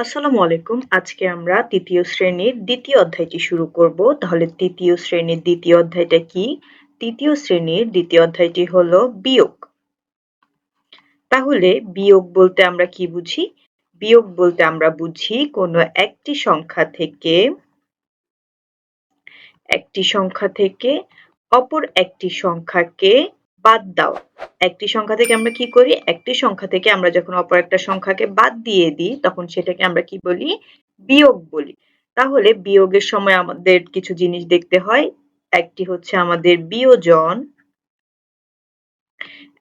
আসসালামু আলাইকুম। আজকে আমরা ৩য় শ্রেণীর ২য় অধ্যায়টি শুরু করব। তাহলে ৩য় শ্রেণীর ২য় অধ্যায়টা কি? ৩য় শ্রেণীর ২য় অধ্যায়টি হলো বিয়োগ। তাহলে বিয়োগ বলতে আমরা কি বুঝি? বিয়োগ বলতে আমরা বুঝি কোনো একটি সংখ্যা থেকে অপর একটি সংখ্যাকে বাদ দেওয়া। একটি সংখ্যা থেকে আমরা কি করি? একটি সংখ্যা থেকে আমরা যখন অপর একটা সংখ্যাকে বাদ দিয়ে দিই, তখন সেটাকে আমরা কি বলি? বিয়োগ বলি। তাহলে বিয়োগের সময় আমাদের কিছু জিনিস দেখতে হয়। একটি হচ্ছে আমাদের বিয়োজন,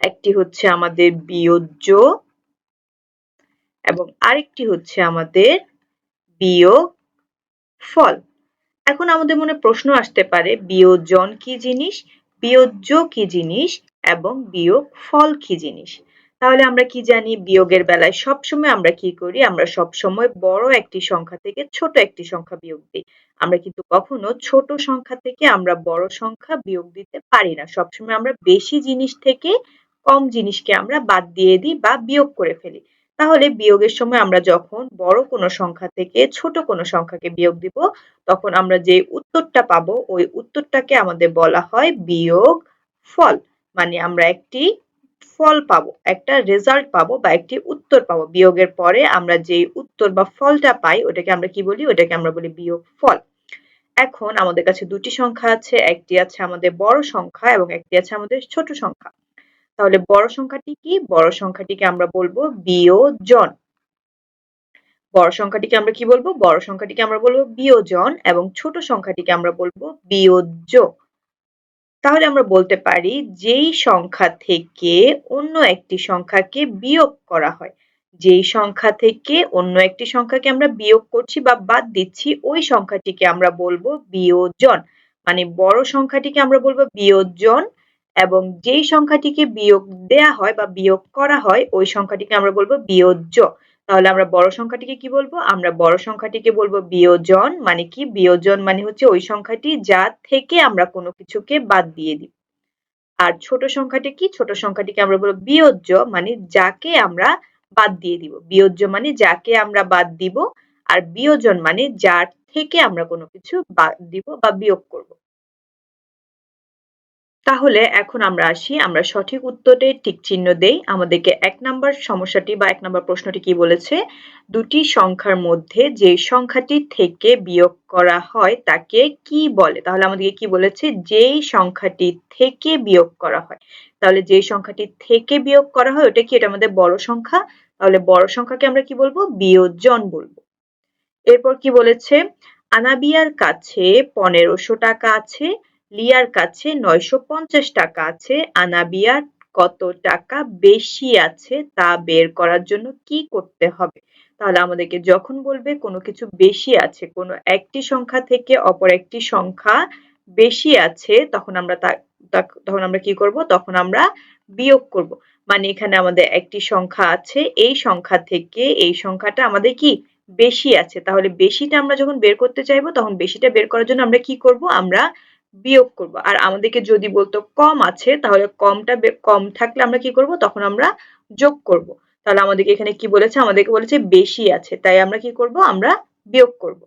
একটি হচ্ছে আমাদের বিয়োজ্য এবং আরেকটি হচ্ছে আমাদের বিয়োগফল। এখন আমাদের মনে প্রশ্ন আসতে পারে বিয়োজন কি জিনিস, বিয়োজ্য কি জিনিস এবং বিয়োগফল কি জিনিস। তাহলে আমরা কি জানি বিয়োগের বেলায় সবসময় আমরা কি করি, আমরা সবসময় বড় একটি সংখ্যা থেকে ছোট একটি সংখ্যা বিয়োগ দিই। আমরা কিন্তু কখনো ছোট সংখ্যা থেকে আমরা বড় সংখ্যা বিয়োগ দিতে পারি না। সবসময় আমরা বেশি জিনিস থেকে কম জিনিসকে আমরা বাদ দিয়ে দিই বা বিয়োগ করে ফেলি। তাহলে বিয়োগের সময় আমরা যখন বড় কোনো সংখ্যা থেকে ছোট কোনো সংখ্যাকে বিয়োগ দিব, তখন আমরা যে উত্তরটা পাবো ওই উত্তরটাকে আমাদের বলা হয় বিয়োগফল। মানে আমরা একটি ফল পাবো, একটা রেজাল্ট পাবো বা একটি উত্তর পাবো। বিয়োগের পরে আমরা যে উত্তর বা ফলটা পাই ওটাকে আমরা কি বলি? ওটাকে আমরা বলি বিয়োগফল। এখন আমাদের কাছে দুটি সংখ্যা আছে, একটি আছে আমাদের বড় সংখ্যা এবং একটি আছে আমাদের ছোট সংখ্যা। তাহলে বড় সংখ্যাটি কি? বড় সংখ্যাটিকে আমরা বলবো বিয়োজন। বড় সংখ্যাটিকে আমরা কি বলবো? বড় সংখ্যাটিকে আমরা বলবো বিয়োজন এবং ছোট সংখ্যাটিকে আমরা বলবো বিয়োজ্য। তাহলে আমরা বলতে পারি যেই সংখ্যা থেকে অন্য একটি সংখ্যাকে বিয়োগ করা হয়, যেই সংখ্যা থেকে অন্য একটি সংখ্যাকে আমরা বিয়োগ করছি বা বাদ দিচ্ছি ওই সংখ্যাটিকে আমরা বলবো বিয়োজন। মানে বড় সংখ্যাটিকে আমরা বলবো বিয়োজন এবং যেই সংখ্যাটিকে বিয়োগ দেয়া হয় বা বিয়োগ করা হয় ওই সংখ্যাটিকে আমরা বলবো বিয়োজ্য। তাহলে আমরা বড় সংখ্যাটিকে কি বলবো? আমরা বড় সংখ্যাটিকে বলবো বিয়োজন। মানে কি? বিয়োজন মানে হচ্ছে ওই সংখ্যাটি যা থেকে আমরা কোনো কিছুকে বাদ দিয়ে দিই। আর ছোট সংখ্যাটি কি? ছোট সংখ্যাটিকে আমরা বলবো বিয়োজ্য, মানে যাকে আমরা বাদ দিয়ে দিব। বিয়োজ্য মানে যাকে আমরা বাদ দিব আর বিয়োজন মানে যার থেকে আমরা কোনো কিছু বাদ দিব বা বিয়োগ করব। তাহলে এখন আমরা আসি, আমরা সঠিক উত্তরে টিক চিহ্ন দেই। আমাদেরকে ১ নাম্বার সমস্যাটি বা ১ নাম্বার প্রশ্নটি কি বলেছে? দুটি সংখ্যার মধ্যে যে সংখ্যাটি থেকে বিয়োগ করা হয় তাকে কি বলে? তাহলে আমাদেরকে কি বলেছে? যেই সংখ্যাটি থেকে বিয়োগ করা হয়। তাহলে যেই সংখ্যাটি থেকে বিয়োগ করা হয় ওটা কি? এটা আমাদের বড় সংখ্যা। তাহলে বড় সংখ্যাকে আমরা কি বলবো? বিয়োজন বলবো। এরপর কি বলেছে? আনাবিয়ার কাছে ১৫০০ টাকা আছে, লিয়ার কাছে ৯৫০ টাকা আছে। আনাবিয়ার কত টাকা বেশি আছে তা বের করার জন্য কি করতে হবে? তাহলে আমাদেরকে যখন বলবে কোনো কিছু বেশি আছে, কোনো একটি সংখ্যা থেকে অপর একটি সংখ্যা বেশি আছে, তখন আমরা তখন আমরা কি করব? তখন আমরা বিয়োগ করব। মানে এখানে আমাদের একটি সংখ্যা আছে, এই সংখ্যা থেকে এই সংখ্যাটা আমাদের কি? বেশি আছে। তাহলে বেশিটা আমরা যখন বের করতে চাইবো তখন বেশিটা বের করার জন্য আমরা কি করব? আমরা বিয়োগ করব। আর আমাদেরকে যদি বলতো কম আছে তাহলে কম থাকলে আমরা কি করব? তখন আমরা যোগ করব। তাহলে আমাদেরকে এখানে কি বলেছে? আমাদেরকে বলেছে বেশি আছে। তাই আমরা কি করব? আমরা বিয়োগ করব।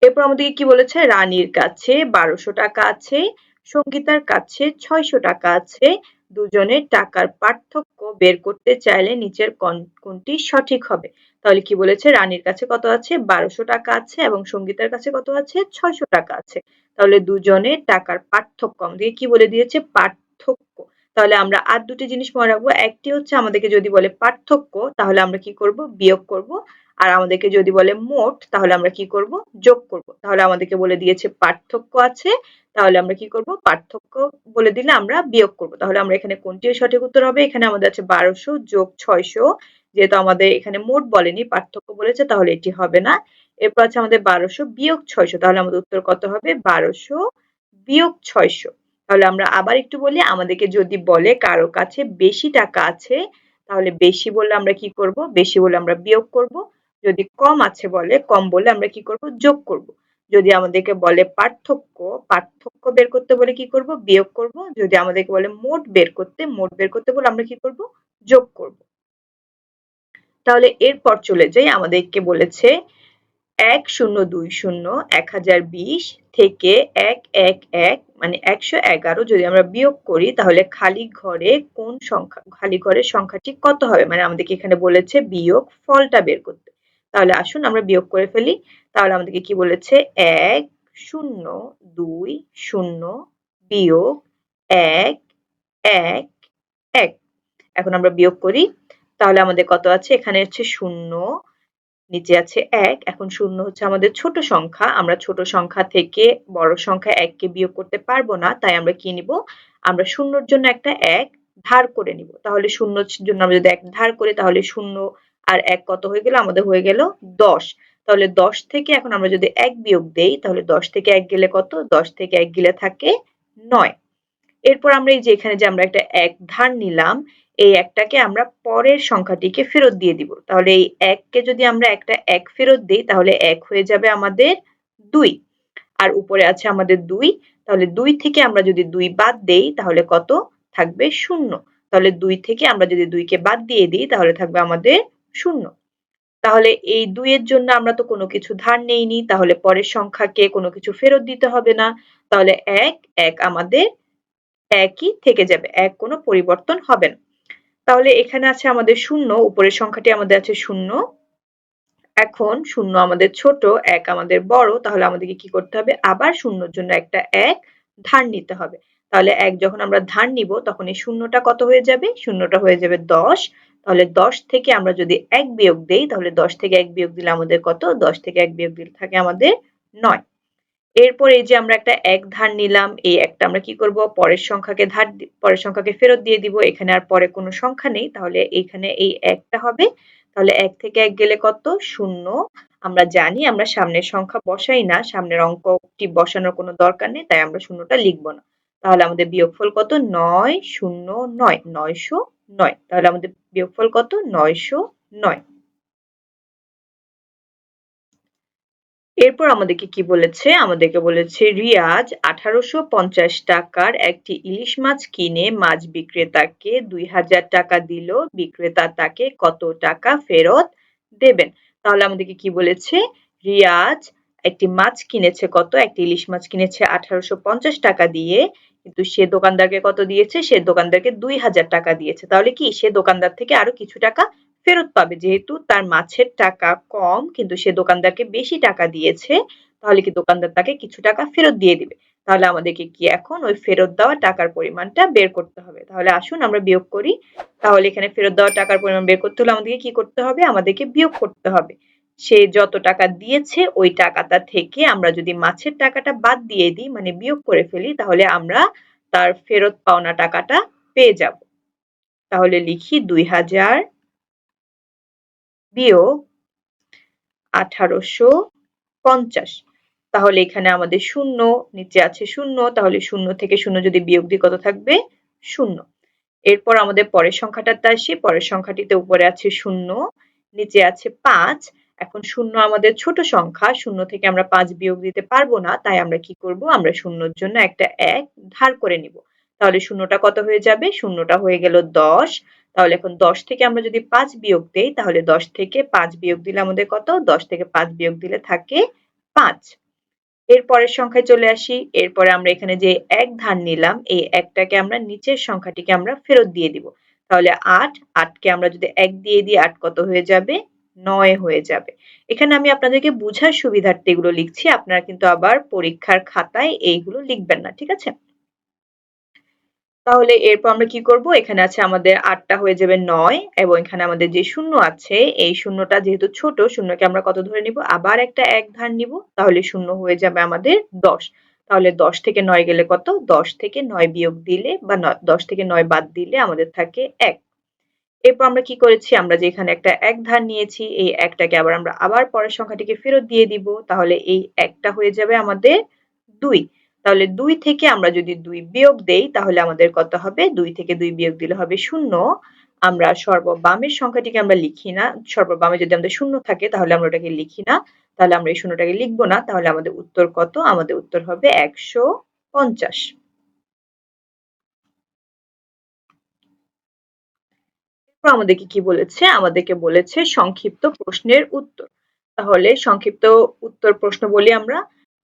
এরপর আমাদেরকে কি বলেছে? রানীর কাছে ১২০০ টাকা আছে, সঙ্গীতার কাছে ৬০০ টাকা আছে। দুজনের টাকার পার্থক্য বের করতে চাইলে নিচের কোনটি সঠিক হবে? তাহলে কি বলেছে? রানীর কাছে কত আছে? ১২০০ টাকা আছে এবং সঙ্গীতার কাছে কত আছে? ৬০০ টাকা আছে। তাহলে দুজনের টাকার পার্থক্য আমাদেরকে কি বলে দিয়েছে? পার্থক্য। তাহলে আমরা আর দুটি জিনিস মনে রাখবো। একটি হচ্ছে আমাদেরকে যদি বলে পার্থক্য তাহলে আমরা কি করব? বিয়োগ করব। আর আমাদেরকে যদি বলে মোট তাহলে আমরা কি করব? যোগ করব। তাহলে আমাদেরকে বলে দিয়েছে পার্থক্য আছে, তাহলে আমরা কি করব? পার্থক্য বলে দিলে আমরা বিয়োগ করব। তাহলে আমরা এখানে কোনটি সঠিক উত্তর হবে? এখানে আমাদের আছে ১২০০ যোগ ৬০০, যেহেতু আমাদের এখানে মোট বলেনি পার্থক্য বলেছে তাহলে এটি হবে না। এরপর আছে আমাদের ১২০০ বিয়োগ ৬০০, তাহলে আমাদের উত্তর কত হবে? ১২০০ বিয়োগ ৬০০। তাহলে আমরা আবার একটু বলি, আমাদেরকে যদি বলে কারো কাছে বেশি টাকা আছে তাহলে বেশি বললে আমরা কি করব? বেশি বললে আমরা বিয়োগ করব। যদি কম আছে বলে, কম বললে আমরা কি করব? যোগ করব। যদি আমাদেরকে বলে পার্থক্য, পার্থক্য বের করতে বলে কি করব? বিয়োগ করব। যদি আমাদেরকে বলে মোট বের করতে, মোট বের করতে বলে আমরা কি করব? যোগ করব। তাহলে এরপর চলে যাই, আমাদেরকে বলেছে 1020 1020 থেকে 111 মানে 111 যদি আমরা বিয়োগ করি তাহলে খালি ঘরের সংখ্যাটি কত হবে, মানে আমাদেরকে এখানে বলেছে বিয়োগ ফলটা বের করতে। তাহলে আসুন আমরা বিয়োগ করে ফেলি। তাহলে আমাদেরকে কি বলেছে 1020 বিয়োগ 111। এখন আমরা বিয়োগ করি। তাহলে আমাদের কত আছে, এখানে হচ্ছে 0, নিচে আছে 1। এখন 0 হচ্ছে আমাদের ছোট সংখ্যা, আমরা ছোট সংখ্যা থেকে বড় সংখ্যা 1 কে বিয়োগ করতে পারবো না, তাই আমরা কি নিব, আমরা 0 এর জন্য একটা 1 ধার করে নিব। তাহলে 0 এর জন্য আমরা যদি 1 ধার করি তাহলে 0 আর 1 কত হয়ে গেল, আমাদের হয়ে গেল 10। তাহলে 10 থেকে এখন আমরা যদি 1 বিয়োগ দেই তাহলে 10 থেকে 1 গেলে কত, 10 থেকে 1 গেলে থাকে 9। এরপর আমরা এই যে এখানে যে আমরা একটা 1 ধার নিলাম, এই 1 টাকে আমরা পরের সংখ্যাটিকে ফেরত দিয়ে দিব। তাহলে এই 1 কে যদি আমরা একটা 1 ফেরত দেই তাহলে 1 হয়ে যাবে আমাদের 2। আর উপরে আছে আমাদের 2। তাহলে 2 থেকে আমরা যদি 2 বাদ দেই তাহলে কত থাকবে, 0। তাহলে 2 থেকে আমরা যদি 2 কে বাদ দিয়ে দিই তাহলে থাকবে আমাদের 0। তাহলে এই 2 এর জন্য আমরা তো কোনো কিছু ধার নেইনি, তাহলে পরের সংখ্যাকে কোনো কিছু ফেরত দিতে হবে না। তাহলে 1 1 আমাদের একই থেকে যাবে, 1 কোনো পরিবর্তন হবে না। তাহলে এখানে আছে আমাদের 0, উপরের সংখ্যাটি আমাদের আছে 0। এখন 0 আমাদের ছোট, 1 আমাদের বড়, তাহলে আমাদেরকে কি করতে হবে, আবার 0 এর জন্য একটা 1 ধার নিতে হবে। তাহলে 1 যখন আমরা ধার নিব তখন এই 0 টা কত হয়ে যাবে, 0 টা হয়ে যাবে 10। তাহলে 10 থেকে আমরা যদি 1 বিয়োগ দেই তাহলে 10 থেকে 1 বিয়োগ দিলে আমাদের কত, 10 থেকে 1 বিয়োগ দিলে থাকে আমাদের 9। এরপর এই যে আমরা একটা 1 ধার নিলাম, এই 1 টা আমরা কি করব, পরের সংখ্যাকে ফেরত দিয়ে দিব। এখানে আর পরে কোনো সংখ্যা নেই, তাহলে এখানে এই 1 টা হবে। তাহলে 1 থেকে 1 গেলে কত, 0। আমরা জানি আমরা সামনের সংখ্যা বসাই না, সামনের অঙ্কটি বসানোর কোনো দরকার নেই, তাই আমরা 0 টা লিখব না। তাহলে আমাদের বিয়োগফল কত, 909 909। তাহলে আমাদের বিয়োগফল কত, 909। এরপর আমাদেরকে কি বলেছে, আমাদেরকে বলেছে রিয়াজ 1850 টাকার একটি ইলিশ মাছ কিনে মাছ বিক্রেতাকে 2000 টাকা দিল, বিক্রেতা তাকে কত টাকা ফেরত দেবেন। তাহলে আমাদেরকে কি বলেছে, রিয়াজ একটি মাছ কিনেছে, কত, একটি ইলিশ মাছ কিনেছে 1850 টাকা দিয়ে, কিন্তু সে দোকানদারকে কত দিয়েছে, সে দোকানদারকে 2000 টাকা দিয়েছে। তাহলে কি সে দোকানদার থেকে আরো কিছু টাকা ফেরত পাবে, যেহেতু তার মাছের টাকা কম কিন্তু সে দোকানদারকে বেশি টাকা দিয়েছে, তাহলে কি দোকানদার তাকে কিছু টাকা ফেরত দিয়ে দিবে। তাহলে আমাদেরকে কি এখন ওই ফেরত দেওয়া টাকার পরিমাণটা বের করতে হবে। তাহলে আসুন আমরা বিয়োগ করি। তাহলে এখানে ফেরত দেওয়া টাকার পরিমাণ বের করতে হলে আমাদেরকে কি করতে হবে, আমাদেরকে বিয়োগ করতে হবে। সে যত টাকা দিয়েছে ওই টাকাটা থেকে আমরা যদি মাছের টাকাটা বাদ দিয়ে দিই, মানে বিয়োগ করে ফেলি, তাহলে আমরা তার ফেরত পাওনা টাকাটা পেয়ে যাব। তাহলে লিখি 2000 বিয়োগ 1850। তাহলে এখানে আমাদের 0, নিচে আছে 0, তাহলে 0 থেকে 0 যদি বিয়োগ দিই কত থাকবে, 0। এরপর আমাদের পরের সংখ্যাটাতে আসি, পরের সংখ্যাটিতে উপরে আছে 0, নিচে আছে 5। এখন 0 আমাদের ছোট সংখ্যা, 0 থেকে আমরা 5 বিয়োগ দিতে পারবো না, তাই আমরা কি করব, আমরা 0 এর জন্য একটা 1 ধার করে নিব। তাহলে 0 টা কত হয়ে যাবে, 0 টা হয়ে গেল 10। তাহলে এখন 10 থেকে আমরা যদি 5 বিয়োগ দেই তাহলে 10 থেকে 5 বিয়োগ দিলে আমাদের কত, 10 থেকে 5 বিয়োগ দিলে থাকে 5। এর পরের সংখ্যায় চলে আসি। এরপরে আমরা এখানে যে 1 ধার নিলাম, এই 1 টাকে আমরা নিচের সংখ্যাটিকে আমরা ফেরত দিয়ে দিব। তাহলে 8, 8 কে আমরা যদি 1 দিয়ে দিই 8 কত হয়ে যাবে, 9 হয়ে যাবে। এখানে আমি আপনাদেরকে বুঝার সুবিধার্থে এগুলো লিখছি, আপনারা কিন্তু আবার পরীক্ষার খাতায় এইগুলো লিখবেন না, ঠিক আছে? তাহলে এরপর আমরা কি করব, এখানে আছে আমাদের 8 টা হয়ে যাবে 9 এবং এখানে আমাদের যে 0 আছে এই 0 টা যেহেতু ছোট, 0 কে আমরা কত ধরে নিব, আবার একটা 1 ধার নিব, তাহলে 0 হয়ে যাবে আমাদের 10। তাহলে 10 থেকে 9 গেলে কত, 10 থেকে 9 বিয়োগ দিলে বা 10 থেকে 9 বাদ দিলে আমাদের থাকে 1। এরপর আমরা কি করেছি, আমরা যে এখানে একটা 1 ধার নিয়েছি, এই 1 টাকে আমরা আবার পরের সংখ্যাটিকে ফেরত দিয়ে দিব। তাহলে এই 1 টা হয়ে যাবে আমাদের 2। তাহলে 2 থেকে আমরা যদি 2 বিয়োগ দেই তাহলে আমাদের কত হবে, 2 থেকে 2 বিয়োগ দিলে হবে 0। আমরা সর্ববামের সংখ্যাটিকে আমরা লিখি না। সর্ববামে যদি আমাদের 0 থাকে তাহলে আমরা ওটাকে লিখি না। তাহলে আমরা এই 0 টাকে লিখব না। তাহলে আমাদের উত্তর কত, আমাদের উত্তর হবে 150। আমাদেরকে কি বলেছে? আমাদেরকে বলেছে সংক্ষিপ্ত প্রশ্নের উত্তর। তাহলে সংক্ষিপ্ত উত্তর প্রশ্ন বলি আমরা,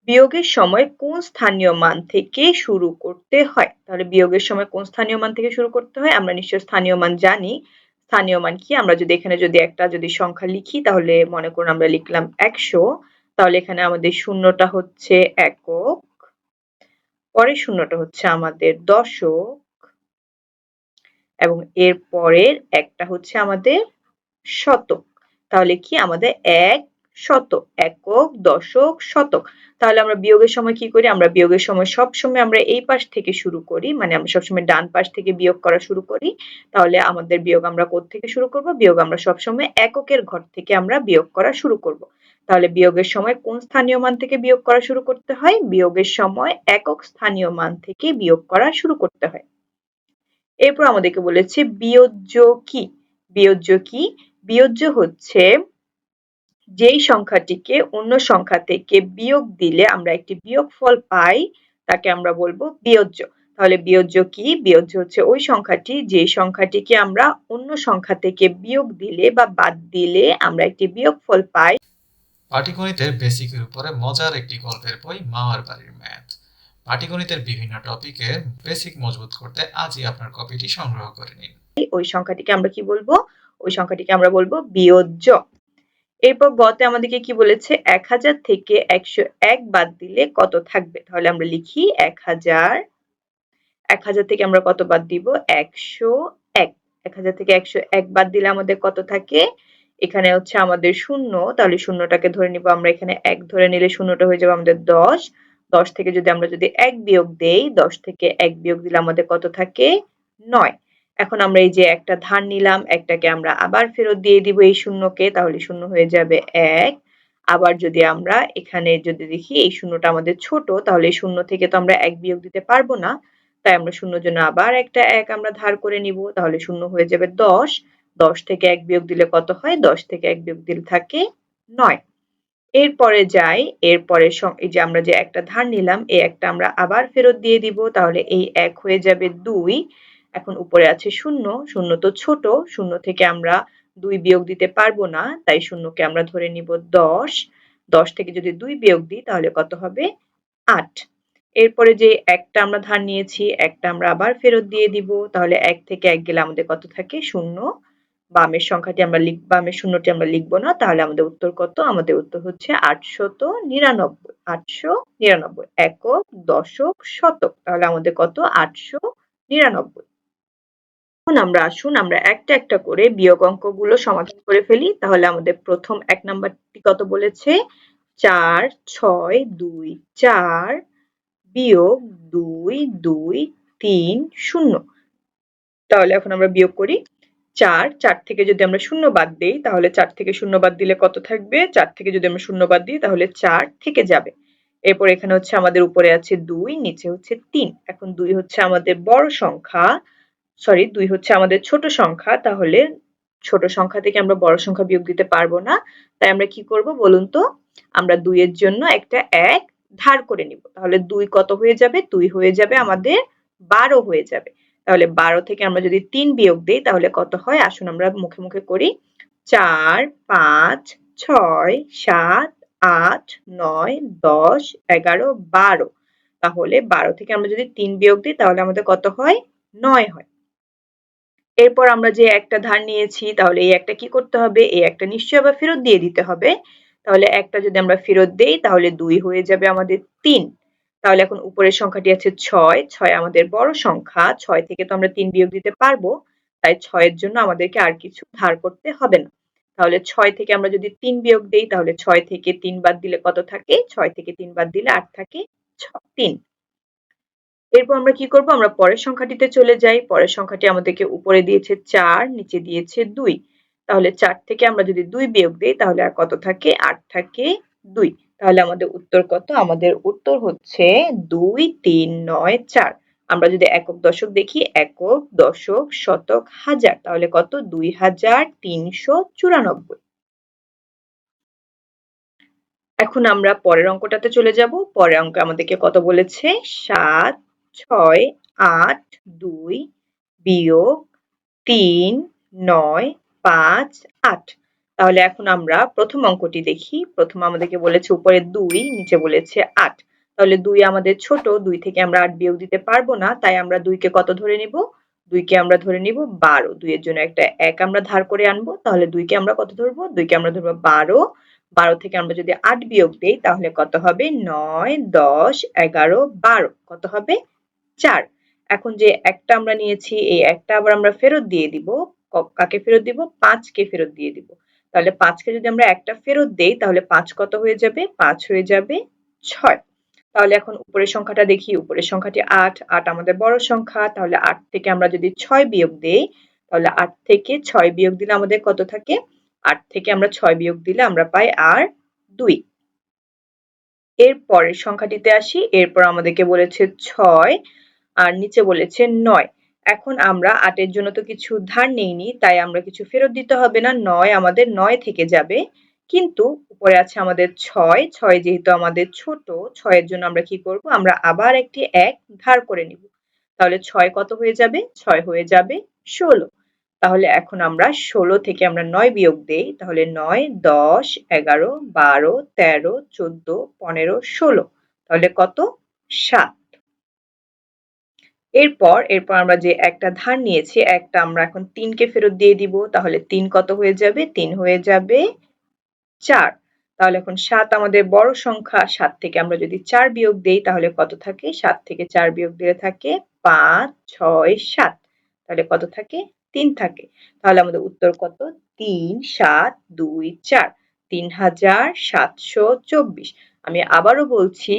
বিয়োগের সময় কোন স্থানীয় মান থেকে শুরু করতে হয়? তাহলে বিয়োগের সময় কোন স্থানীয় মান থেকে শুরু করতে হয়? আমরা নিশ্চয়ই স্থানীয় মান জানি। স্থানীয় মান কি? আমরা যদি এখানে একটা সংখ্যা লিখি তাহলে মনে করুন আমরা লিখলাম ১০০, তাহলে এখানে আমাদের শূন্যটা হচ্ছে একক, পরের শূন্যটা হচ্ছে আমাদের দশক এবং এর পরের একটা হচ্ছে আমাদের শতক। তাহলে কি আমাদের এক শতক, একক, দশক, শতক। তাহলে আমরা বিয়োগের সময় কি করি? আমরা বিয়োগের সময় সবসময় আমরা এই পাশ থেকে শুরু করি, মানে আমরা সবসময় ডান পাশ থেকে বিয়োগ করা শুরু করি। তাহলে আমাদের বিয়োগ আমরা কোত্থেকে শুরু করব? বিয়োগ আমরা সবসময় এককের ঘর থেকে আমরা বিয়োগ করা শুরু করব। তাহলে বিয়োগের সময় কোন স্থানীয় মান থেকে বিয়োগ করা শুরু করতে হয়? বিয়োগের সময় একক স্থানীয় মান থেকে বিয়োগ করা শুরু করতে হয়। এরপর আমাদেরকে বলেছে বিয়োজ্য কি? বিয়োজ্য কি? বিয়োজ্য হচ্ছে যেই সংখ্যাটিকে অন্য সংখ্যা থেকে বিয়োগ দিলে আমরা একটি বিয়োগফল পাই, তাকে আমরা বলবো বিয়োজ্য। তাহলে বিয়োজ্য কি? বিয়োজ্য হচ্ছে ওই সংখ্যাটি যে সংখ্যাটিকে আমরা অন্য সংখ্যা থেকে বিয়োগ দিলে বা বাদ দিলে আমরা একটি বিয়োগফল পাই। পাটিগণিতের বেসিকের উপরে মজার একটি গল্পের বই মামার বাড়ির ম্যাথ। পাটিগণিতের বিভিন্ন টপিকের বেসিক মজবুত করতে আজই আপনার কপিটি সংগ্রহ করে নিন। ওই সংখ্যাটিকে আমরা কি বলবো? ওই সংখ্যাটিকে আমরা বলবো বিয়োজ্য। এরপর গতে আমাদেরকে কি বলেছে? ১০০০ থেকে ১০১ বাদ দিলে কত থাকবে? তাহলে আমরা লিখি ১০০০। ১০০০ থেকে আমরা কত বাদ দিব? ১০১। ১০০০ থেকে ১০১ বাদ দিলে আমাদের কত থাকে? এখানে হচ্ছে আমাদের শূন্য, তাহলে শূন্যটাকে ধরে নিব আমরা, এখানে ১ ধরে নিলে শূন্যটা হয়ে যাবে আমাদের ১০। ১০ থেকে যদি আমরা ১ বিয়োগ দেই, ১০ থেকে ১ বিয়োগ দিলে আমাদের কত থাকে? ৯। এখন আমরা এই যে একটা ধার নিলাম, একটাকে আমরা আবার ফেরত দিয়ে দিব এই শূন্যকে, তাহলে শূন্য হয়ে যাবে ১। আবার যদি আমরা এখানে দেখি এই শূন্যটা আমাদের ছোট, তাহলে এই শূন্য থেকে তো আমরা ১ বিয়োগ দিতে পারবো না। তাই আমরা শূন্যর জন্য আবার একটা ১ আমরা ধার করে নিব, তাহলে শূন্য হয়ে যাবে ১০। ১০ থেকে ১ বিয়োগ দিলে কত হয়? ১০ থেকে ১ বিয়োগ দিলে থাকে ৯। এরপরে যাই, এরপরে এই যে আমরা যে একটা ধার নিলাম, এই একটা আমরা আবার ফেরত দিয়ে দিব, তাহলে এই ১ হয়ে যাবে ২। এখন উপরে আছে শূন্য, শূন্য তো ছোট, শূন্য থেকে আমরা ২ বিয়োগ দিতে পারবো না, তাই শূন্যকে আমরা ধরে নিব ১০। ১০ থেকে যদি ২ বিয়োগ দিই তাহলে কত হবে? ৮। এরপরে যে একটা আমরা ধার নিয়েছি, একটা আমরা আবার ফেরত দিয়ে দিব, তাহলে ১ থেকে ১ গেলে আমাদের কত থাকে? শূন্য। বামের সংখ্যাটি আমরা বামের শূন্যটি আমরা লিখব না, তাহলে আমাদের উত্তর কত? আমাদের উত্তর হচ্ছে ৮৯৯। ৮৯৯ একক, দশক, শতক। তাহলে আমাদের কত? ৮৯৯। এখন আসুন আমরা একটা একটা করে বিয়োগ অঙ্কগুলো সমাধান করে ফেলি। তাহলে আমাদের প্রথম ১ নাম্বারটি কত বলেছে? ৪ ৬ ২ ৪ বিয়োগ ২ ২ ৩ ০। তাহলে এখন আমরা বিয়োগ করি। ৪ থেকে যদি আমরা ০ বাদ দেই, তাহলে ৪ থেকে ০ বাদ দিলে কত থাকবে? ৪ থেকে যদি আমরা ০ বাদ দিই তাহলে ৪ থেকে যাবে। এরপর এখানে হচ্ছে আমাদের উপরে আছে ২, নিচে হচ্ছে ৩। এখন ২ হচ্ছে আমাদের বড় সংখ্যা, সরি ২ হচ্ছে আমাদের ছোট সংখ্যা, তাহলে ছোট সংখ্যা থেকে আমরা বড় সংখ্যা বিয়োগ দিতে পারবো না। তাই আমরা কি করব বলুন তো? আমরা ২ এর জন্য একটা ১ ধার করে নিব। তাহলে ২ কত হয়ে যাবে? ২ হয়ে যাবে আমাদের ১২ হয়ে যাবে। তাহলে ১২ থেকে আমরা যদি ৩ বিয়োগ দেই তাহলে কত হয়? আসুন আমরা মুখে মুখে করি। ৪ ৫ ৬ ৭ ৮ ৯ ১০ ১১ ১২। তাহলে ১২ থেকে আমরা যদি ৩ বিয়োগ দিই তাহলে আমাদের কত হয়? ৯ হয়। এরপর আমরা যে একটা ধার নিয়েছি, তাহলে এই একটা কি করতে হবে? এই একটা নিশ্চয়ই আবার ফেরত দিয়ে দিতে হবে। তাহলে একটা যদি আমরা ফেরত দেই তাহলে ২ হয়ে যাবে আমাদের ৩। তাহলে এখন উপরের সংখ্যাটি আছে ৬, ৬ আমাদের বড় সংখ্যা, ৬ থেকে তো আমরা ৩ বিয়োগ দিতে পারবো। তাই ৬ এর জন্য আমাদেরকে আর কিছু ধার করতে হবে না। তাহলে ৬ থেকে আমরা যদি ৩ বিয়োগ দেই তাহলে ৬ থেকে ৩ বাদ দিলে কত থাকে? ৬ থেকে ৩ বাদ দিলে আর থাকে ৩। এরপর আমরা কি করব? আমরা পরের সংখ্যাটিতে চলে যাই। পরের সংখ্যাটি আমাদেরকে উপরে দিয়েছে ৪, নিচে দিয়েছে ২। তাহলে ৪ থেকে আমরা যদি ২ বিয়োগ দেই তাহলে আর কত থাকে? ৮ থাকে ২। তাহলে আমাদের উত্তর কত? আমাদের উত্তর হচ্ছে ২ ৩ ৯ ৪। আমরা যদি একক দশক দেখি, একক, দশক, শতক, হাজার, তাহলে কত? ২৩৯৪। এখন আমরা পরের অঙ্কটাতে চলে যাব। পরের অঙ্কে আমাদেরকে কত বলেছে? ৭ ৬ ৮ ২ বিয়োগ ৩ 9, 5, 8। তাহলে এখন আমরা প্রথম অঙ্কটি দেখি। প্রথম আমাদেরকে বলেছে উপরে 2, নিচে বলেছে 8। তাহলে 2 আমাদের ছোট, 2 থেকে আমরা 8 বিয়োগ দিতে পারবো না, তাই আমরা 2 কে কত ধরে নিব? 2 কে আমরা ধরে নিব 12। 2 এর জন্য একটা 1 আমরা ধার করে আনবো। তাহলে 2 কে আমরা কত ধরবো? 2 কে আমরা ধরবো 12। 12 থেকে আমরা যদি 8 বিয়োগ দেই তাহলে কত হবে? 9, 10, 11, 12। কত হবে? 4। এখন যে 1 টা আমরা নিয়েছি এই 1 টা আবার আমরা ফেরত দিয়ে দিব। কাকে ফেরত দিব? 5 কে ফেরত দিয়ে দিব। তাহলে 5 কে যদি আমরা 1 টা ফেরত দেই তাহলে 5 কত হয়ে যাবে? 5 হয়ে যাবে 6। তাহলে এখন উপরের সংখ্যাটা দেখি। উপরের সংখ্যাটি 8। 8 আমাদের বড় সংখ্যা। তাহলে 8 থেকে আমরা যদি 6 বিয়োগ দেই তাহলে 8 থেকে 6 বিয়োগ দিলে আমাদের কত থাকে? 8 থেকে আমরা 6 বিয়োগ দিলে আমরা পাই আর 2। এর পরের সংখ্যাটিতে আসি। এরপর আমাদেরকে বলেছে 6 আর নিচে বলেছে 9। এখন আমরা 8 এর জন্য তো কিছু ধার নেইনি, তাই আমরা কিছু ফেরত দিতে হবে না। 9 আমাদের 9 থেকে যাবে। কিন্তু উপরে আছে আমাদের 6, 6 যেহেতু আমাদের ছোট, 6 এর জন্য আমরা কি করব? আমরা আবার একটি 1 ধার করে নিব। তাহলে 6 কত হয়ে যাবে? 6 হয়ে যাবে 16। তাহলে এখন আমরা 16 থেকে আমরা 9 বিয়োগ দেই। তাহলে 9, 10, 11, 12, 13, 14, 15, 16। তাহলে কত? 7। এরপর আমরা যে একটা ধার নিয়েছি, একটা আমরা এখন 3 কে ফেরত দিয়ে দিব। তাহলে 3 কত হয়ে যাবে? 3 হয়ে যাবে 4। তাহলে এখন 7 আমাদের বড় সংখ্যা। 7 থেকে আমরা যদি 4 বিয়োগ দেই তাহলে কত থাকে? 7 থেকে 4 বিয়োগ দিলে থাকে 5, 6, 7। তাহলে কত থাকে? 3 থাকে। তাহলে আমাদের উত্তর কত? 3, 7, 2, 4। 3724। আমি আবারও বলছি,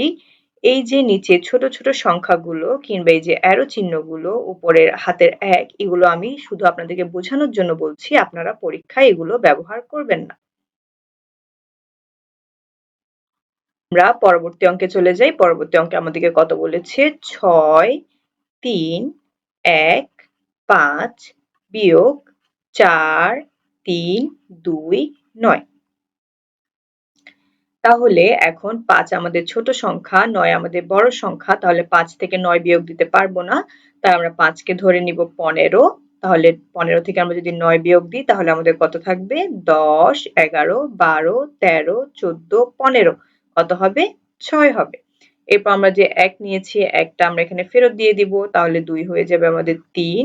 এই যে নিচে ছোট, ছোট সংখ্যাগুলো কিংবা এই যে অ্যারো চিহ্নগুলো উপরের হাতের 1 এগুলো আমি শুধু আপনাদেরকে বোঝানোর জন্য বলছি। আপনারা পরীক্ষায় এগুলো ব্যবহার করবেন না। আমরা পরবর্তী অঙ্কে চলে যাই। পরবর্তী অঙ্কে আমাদেরকে কত বলেছে? 6, 3, 1, 5 বিয়োগ 4, 3, 2, 9। তাহলে এখন 5 আমাদের ছোট সংখ্যা, 9 আমাদের বড় সংখ্যা। তাহলে 5 থেকে 9 বিয়োগ দিতে পারবো না। তাই আমরা 5 কে ধরে নিব 15। তাহলে 15 থেকে আমরা যদি 9 বিয়োগ দিই তাহলে আমাদের কত থাকবে? 10, 11, 12, 13, 14, 15। কত হবে? 6 হবে। এরপর আমরা যে 1 নিয়েছি 1 টা আমরা এখানে ফেরত দিয়ে দিব। তাহলে 2 হয়ে যাবে আমাদের 3।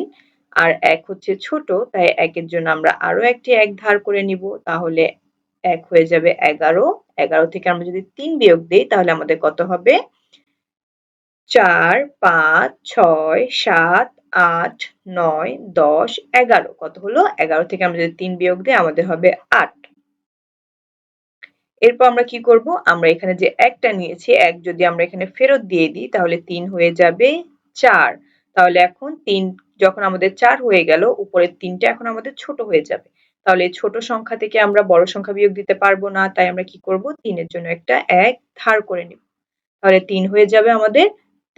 আর 1 হচ্ছে ছোট, তাই 1 এর জন্য আমরা আরো একটি 1 ধার করে নিব। তাহলে 1 হয়ে যাবে 11। 11 থেকে আমরা যদি 3 বিয়োগ দেই তাহলে আমাদের কত হবে? 4, 5, 6, 7, 8, 9, 10, 11। কত হলো? 11 থেকে আমরা যদি 3 বিয়োগ দেই আমাদের হবে 8। এরপর আমরা কি করব? আমরা এখানে যে 1 টা নিয়েছি 1 যদি আমরা এখানে ফেরত দিয়ে দিই তাহলে 3 হয়ে যাবে 4। তাহলে এখন 3 যখন আমাদের 4 হয়ে গেল উপরের 3 টা এখন আমাদের ছোট হয়ে যাবে। তাহলে এই ছোট সংখ্যা থেকে আমরা বড় সংখ্যা বিয়োগ দিতে পারবো না। তাই আমরা কি করব? 3 এর জন্য একটা 1 ধার করে নিব। তাহলে 3 হয়ে যাবে আমাদের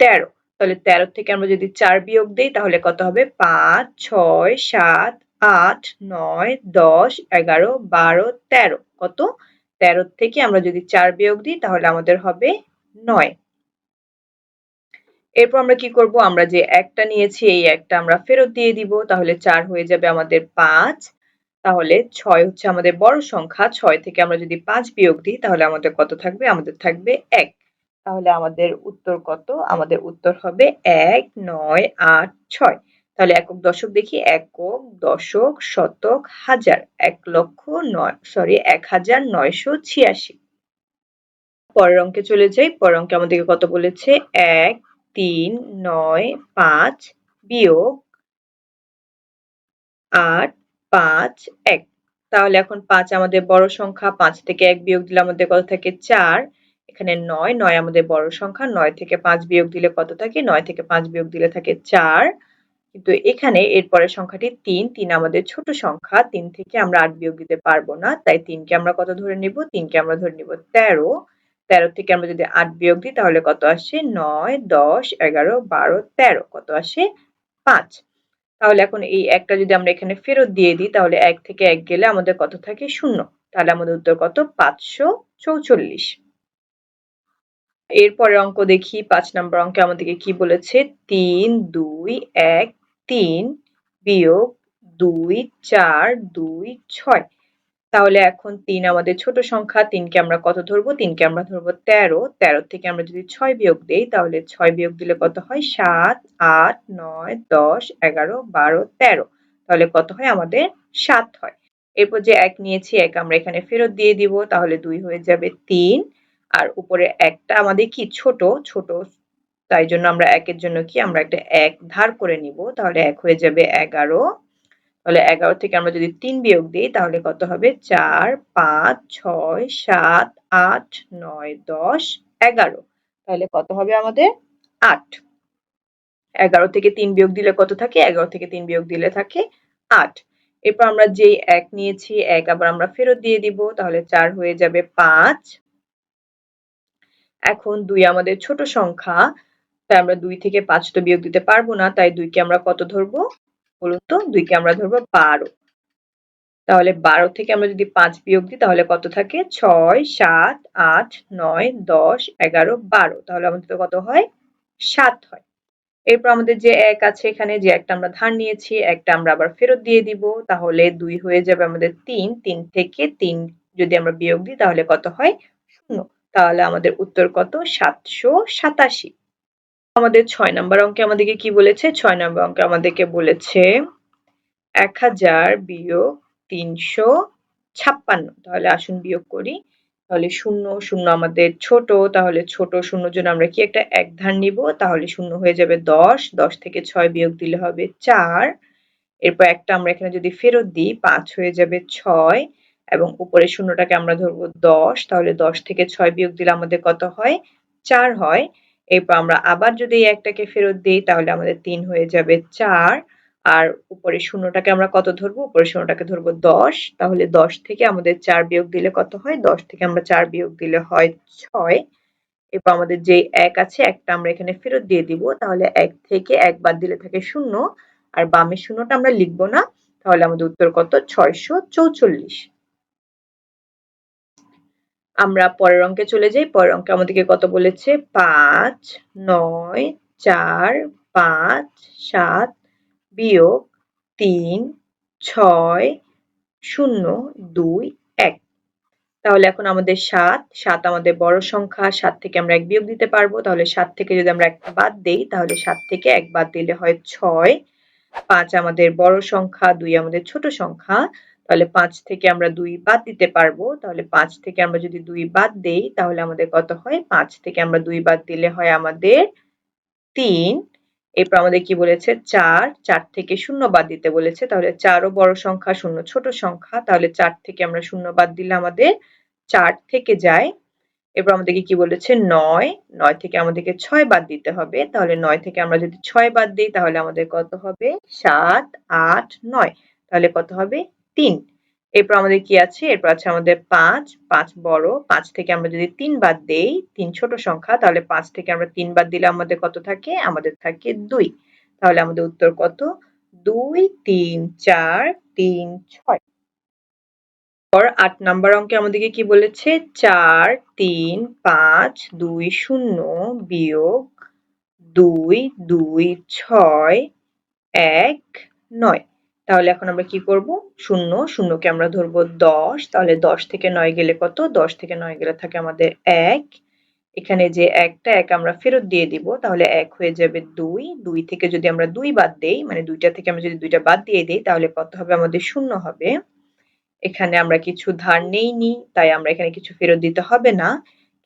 13। তাহলে 13 থেকে আমরা যদি 4 বিয়োগ দেই তাহলে কত হবে? 5, 6, 7, 8, 9, 10, 11, 12, 13। কত? 13 থেকে আমরা যদি 4 বিয়োগ দিই তাহলে আমাদের হবে 9। এরপর আমরা কি করব? আমরা যে 1 টা নিয়েছি এই 1 টা আমরা ফেরত দিয়ে দিব। তাহলে 4 হয়ে যাবে আমাদের 5। তাহলে 6 হচ্ছে আমাদের বড় সংখ্যা। 6 থেকে আমরা যদি 5 বিয়োগ দিই তাহলে আমাদের কত থাকবে? আমাদের থাকবে 1। তাহলে আমাদের উত্তর কত? আমাদের উত্তর হবে 1, 9, 8, 6। তাহলে একক দশক দেখি। একক, দশক, শতক, হাজার। ১,৯৮৬। পরের অঙ্কে চলে যাই। পরের অঙ্কে আমাদেরকে কত বলেছে? ১, ৩, ৯, ৫ বিয়োগ ৮, ৫, ১। তাহলে এখন ৫ আমাদের বড় সংখ্যা। ৫ থেকে ১ বিয়োগ দিলে আমাদের কত থাকে? ৪। এখানে ৯, ৯ আমাদের বড় সংখ্যা। ৯ থেকে ৫ বিয়োগ দিলে কত থাকে? ৯ থেকে ৫ বিয়োগ দিলে থাকে ৪। কিন্তু এখানে এর পরের সংখ্যাটি ৩। ৩ আমাদের ছোট সংখ্যা। ৩ থেকে আমরা ৮ বিয়োগ দিতে পারবো না। তাই ৩ কে আমরা কত ধরে নিব? ৩ কে আমরা ধরে নিব ১৩। ১৩ থেকে আমরা যদি ৮ বিয়োগ দিই তাহলে কত আসে? ৯, ১০, ১১, ১২, ১৩। কত আসে? ৫। তাহলে এখন এই ১ টা যদি আমরা এখানে ফেরত দিয়ে দিই তাহলে ১ থেকে ১ গেলে আমাদের কত থাকে? ০। তাহলে আমাদের উত্তর কত? ৫৪৪। এরপরের অঙ্ক দেখি। ৫ নম্বর অঙ্কে আমাদেরকে কি বলেছে? ৩, ২, ১, ৩ বিয়োগ 2 4 2 6। তাহলে এখন 3 আমাদের ছোট সংখ্যা, 3 কে আমরা কত ধরবো? 3 কে আমরা ধরবো 13। 13 থেকে আমরা যদি 6 বিয়োগ দেই তাহলে 6 বিয়োগ দিলে কত হয়? 7 8 9 10 11 12 13। তাহলে কত হয়? আমাদের 7 হয়। এরপর যে 1 নিয়েছি 1 আমরা এখানে ফেরত দিয়ে দিব, তাহলে 2 হয়ে যাবে 3। আর উপরে 1 টা আমাদের কি ছোট, ছোট, তাই জন্য আমরা 1 এর জন্য কি আমরা একটা 1 ধার করে নিব, তাহলে 1 হয়ে যাবে 11। তাহলে 11 থেকে আমরা যদি 3 বিয়োগ দিই তাহলে কত হবে? 4 5 6 7 8 9 10 11। তাহলে কত হবে আমাদের? 8। 11 থেকে 3 বিয়োগ দিলে কত থাকে? 11 থেকে 3 বিয়োগ দিলে থাকে 8। এরপর আমরা যেই 1 নিয়েছি 1 আবার আমরা ফেরত দিয়ে দিব, তাহলে 4 হয়ে যাবে 5। এখন 2 আমাদের ছোট সংখ্যা, তাই আমরা 2 থেকে 5 তো বিয়োগ দিতে পারবো না, তাই 2 কে আমরা কত ধরবো? বলুন তো? 2 কে আমরা ধরবো 12। তাহলে 12 থেকে আমরা যদি 5 বিয়োগ দিই তাহলে কত থাকে? 6 7 8 9 10 11 12। তাহলে আমাদের তো কত হয়? 7 হয়। এরপর আমাদের যে 1 আছে এখানে, যে 1 টা আমরা ধার নিয়েছি 1 টা আমরা আবার ফেরত দিয়ে দিব। তাহলে 2 হয়ে যাবে আমাদের 3। 3 থেকে 3 যদি আমরা বিয়োগ দিই তাহলে কত হয়? 0। তাহলে আমাদের উত্তর কত? 787। আমাদের 6 নাম্বার অঙ্কে আমাদেরকে কি বলেছে? 6 নাম্বার অঙ্কে আমাদেরকে বলেছে 1000 বিয়োগ 356। তাহলে আসুন বিয়োগ করি। তাহলে 0 0 আমাদের ছোট, তাহলে ছোট 0 জন্য আমরা কি একটা 1 ধার নিব, তাহলে 0 হয়ে যাবে 10। 10 থেকে 6 বিয়োগ দিলে হবে 4। এরপর একটা আমরা এখানে যদি ফেরত দিই 5 হয়ে যাবে 6 এবং উপরে শূন্যটাকে আমরা ধরবো 10। তাহলে 10 থেকে 6 বিয়োগ দিলে আমাদের কত হয়? 4 হয়। এরপর আমরা আবার যদি এই একটাকে ফেরত দিই তাহলে আমাদের 3 হয়ে যাবে 4। আর উপরে শূন্যটাকে আমরা কত ধরবো? উপরে শূন্যটাকে ধরবো 10। তাহলে 10 থেকে আমাদের 4 বিয়োগ দিলে কত হয়? 10 থেকে আমরা 4 বিয়োগ দিলে হয় 6। এরপর আমাদের যে 1 আছে 1 টা আমরা এখানে ফেরত দিয়ে দিব। তাহলে 1 থেকে 1 বাদ দিলে থাকে 0। আর বামের শূন্যটা আমরা লিখব না। তাহলে আমাদের উত্তর কত? 644। আমরা পরের অঙ্কে চলে যাই। পরের অঙ্কে আমাদেরকে কত বলেছে? 5 9 4 5 7 বিয়োগ 3 6 0 2 1। তাহলে এখন আমাদের 7, 7 আমাদের বড় সংখ্যা, 7 থেকে আমরা 1 বিয়োগ দিতে পারবো। তাহলে 7 থেকে যদি আমরা 1 বাদ দেই তাহলে 7 থেকে 1 বাদ দিলে হয় 6। 5 আমাদের বড় সংখ্যা, 2 আমাদের ছোট সংখ্যা। তাহলে 5 থেকে আমরা 2 বাদ দিতে পারবো। তাহলে 5 থেকে আমরা যদি 2 বাদ দেই তাহলে আমাদের কত হয়? 5 থেকে আমরা 2 বাদ দিলে হয় আমাদের 3। এরপর আমাদের কি বলেছে? 4, 4 থেকে 0 বাদ দিতে বলেছে। তাহলে 4 ও বড় সংখ্যা, 0 ছোট সংখ্যা। তাহলে 4 থেকে আমরা 0 বাদ দিলে আমাদের 4 থেকে যায়। এরপর আমাদেরকে কি বলেছে? 9, 9 থেকে আমাদেরকে 6 বাদ দিতে হবে। তাহলে 9 থেকে আমরা যদি 6 বাদ দেই তাহলে আমাদের কত হবে? 7, 8, 9। তাহলে কত হবে? 3। এরপর আমাদের কি আছে? এরপর আছে আমাদের 5, 5 বড়। 5 থেকে আমরা যদি 3 বাদ দেই, 3 ছোট সংখ্যা, তাহলে 5 থেকে আমরা 3 বাদ দিলে আমাদের কত থাকে? আমাদের থাকে 2। তাহলে আমাদের উত্তর কত? 2 3 4 3 6। ৮ নাম্বার অঙ্কে আমাদেরকে কি বলেছে? ৪ ৩ ৫ ২ ০ বিয়োগ ২ ২ ৬ ১ ৯। তাহলে এখন আমরা কি করব? ০ ০ কে আমরা ধরবো ১০। তাহলে ১০ থেকে ৯ গেলে কত? ১০ থেকে ৯ গেলে থাকে আমাদের ১। এখানে যে ১ টা ১ আমরা ফেরত দিয়ে দিব। তাহলে ১ হয়ে যাবে ২। ২ থেকে যদি আমরা ২ বাদ দেই, মানে ২ টা থেকে আমরা যদি ২ টা বাদ দিয়ে দেই তাহলে কত হবে? আমাদের ০ হবে। এখানে আমরা কিছু ধার নেইনি, তাই আমরা এখানে কিছু ফেরত দিতে হবে না।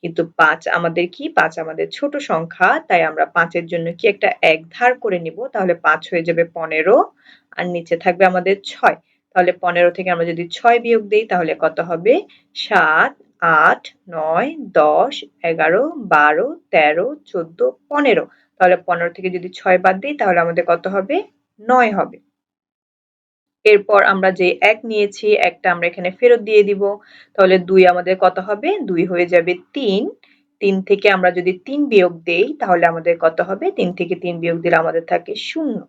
কিন্তু ৫ আমাদের কি? ৫ আমাদের ছোট সংখ্যা, তাই আমরা ৫ এর জন্য কি একটা ১ ধার করে নিব। তাহলে ৫ হয়ে যাবে ১৫ আর নিচে থাকবে আমাদের ৬। তাহলে ১৫ থেকে আমরা যদি ৬ বিয়োগ দেই তাহলে কত হবে? ৭, ৮, ৯, ১০, ১১, ১২, ১৩, ১৪, ১৫। তাহলে ১৫ থেকে যদি ৬ বাদ দেই তাহলে আমাদের কত হবে? ৯ হবে। এরপর আমরা যে ১ নিয়েছি ১ টা আমরা এখানে ফেরত দিয়ে দিব। তাহলে ২ আমাদের কত হবে? ২ হয়ে যাবে ৩। ৩ থেকে আমরা যদি ৩ বিয়োগ দেই তাহলে আমাদের কত হবে? ৩ থেকে ৩ বিয়োগ দিলে আমাদের থাকে ০।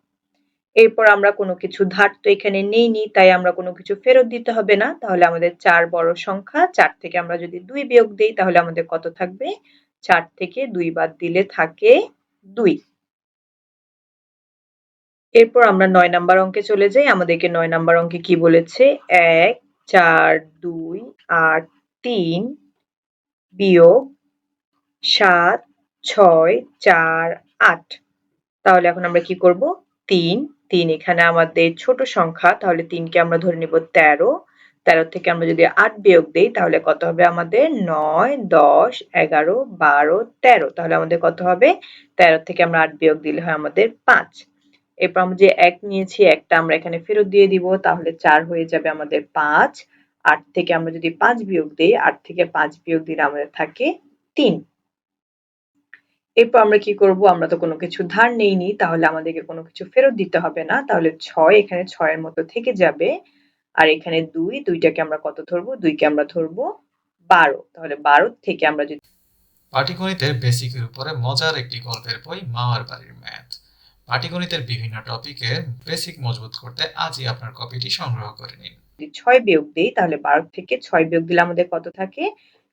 এরপর আমরা কোনো কিছু ধার তো এখানে নেইনি, তাই আমরা কোনো কিছু ফেরত দিতে হবে না। তাহলে আমাদের ৪ বড় সংখ্যা, ৪ থেকে আমরা যদি ২ বিয়োগ দেই তাহলে আমাদের কত থাকবে? ৪ থেকে ২ বাদ দিলে থাকে ২। এরপর আমরা ৯ নাম্বার অঙ্কে চলে যাই। আমাদেরকে ৯ নাম্বার অঙ্কে কি বলেছে? ১, ৪, ২, ৮, ৩ বিয়োগ ৭, ৬, ৪, ৮। তাহলে এখন আমরা কি করব? ৩, ৩ এখানে আমাদের ছোট সংখ্যা, তাহলে ৩ কে আমরা ধরে নিব ১৩। ১৩ থেকে আমরা যদি ৮ বিয়োগ দেই তাহলে কত হবে আমাদের? ৯, ১০, ১১, ১২, ১৩। তাহলে আমাদের কত হবে? ১৩ থেকে আমরা ৮ বিয়োগ দিলে হয় আমাদের ৫। এরপর আমরা যে ১ নিয়েছি ১ টা আমরা এখানে ফেরত দিয়ে দিব, তাহলে ৪ হয়ে যাবে আমাদের ৫। ৮ থেকে আমরা যদি ৫ বিয়োগ দেই, ৮ থেকে ৫ বিয়োগ দিলে আমাদের থাকে ৩। এরপর আমরা কি করব? আমরা তো কোনো কিছু ধার নেইনি, তাহলে আমাদেরকে কোনো কিছু ফেরত দিতে হবে না। তাহলে ৬ এখানে ৬ এর মতো থেকে যাবে। আর এখানে ২, ২ টাকে আমরা কত ধরবো? ২ কে আমরা ধরবো ১২। তাহলে ১২ থেকে আমরা যদি পাটিগণিতের বেসিকের উপরে মজার একটি গল্পের বই মামার বাড়ির ম্যাথ। পাটিগণিতের বিভিন্ন টপিকের বেসিক মজবুত করতে আজই আপনার কপিটি সংগ্রহ করে নিন। ৬ বিয়োগ দেই তাহলে ১২ থেকে ৬ বিয়োগ দিলে আমাদের কত থাকে?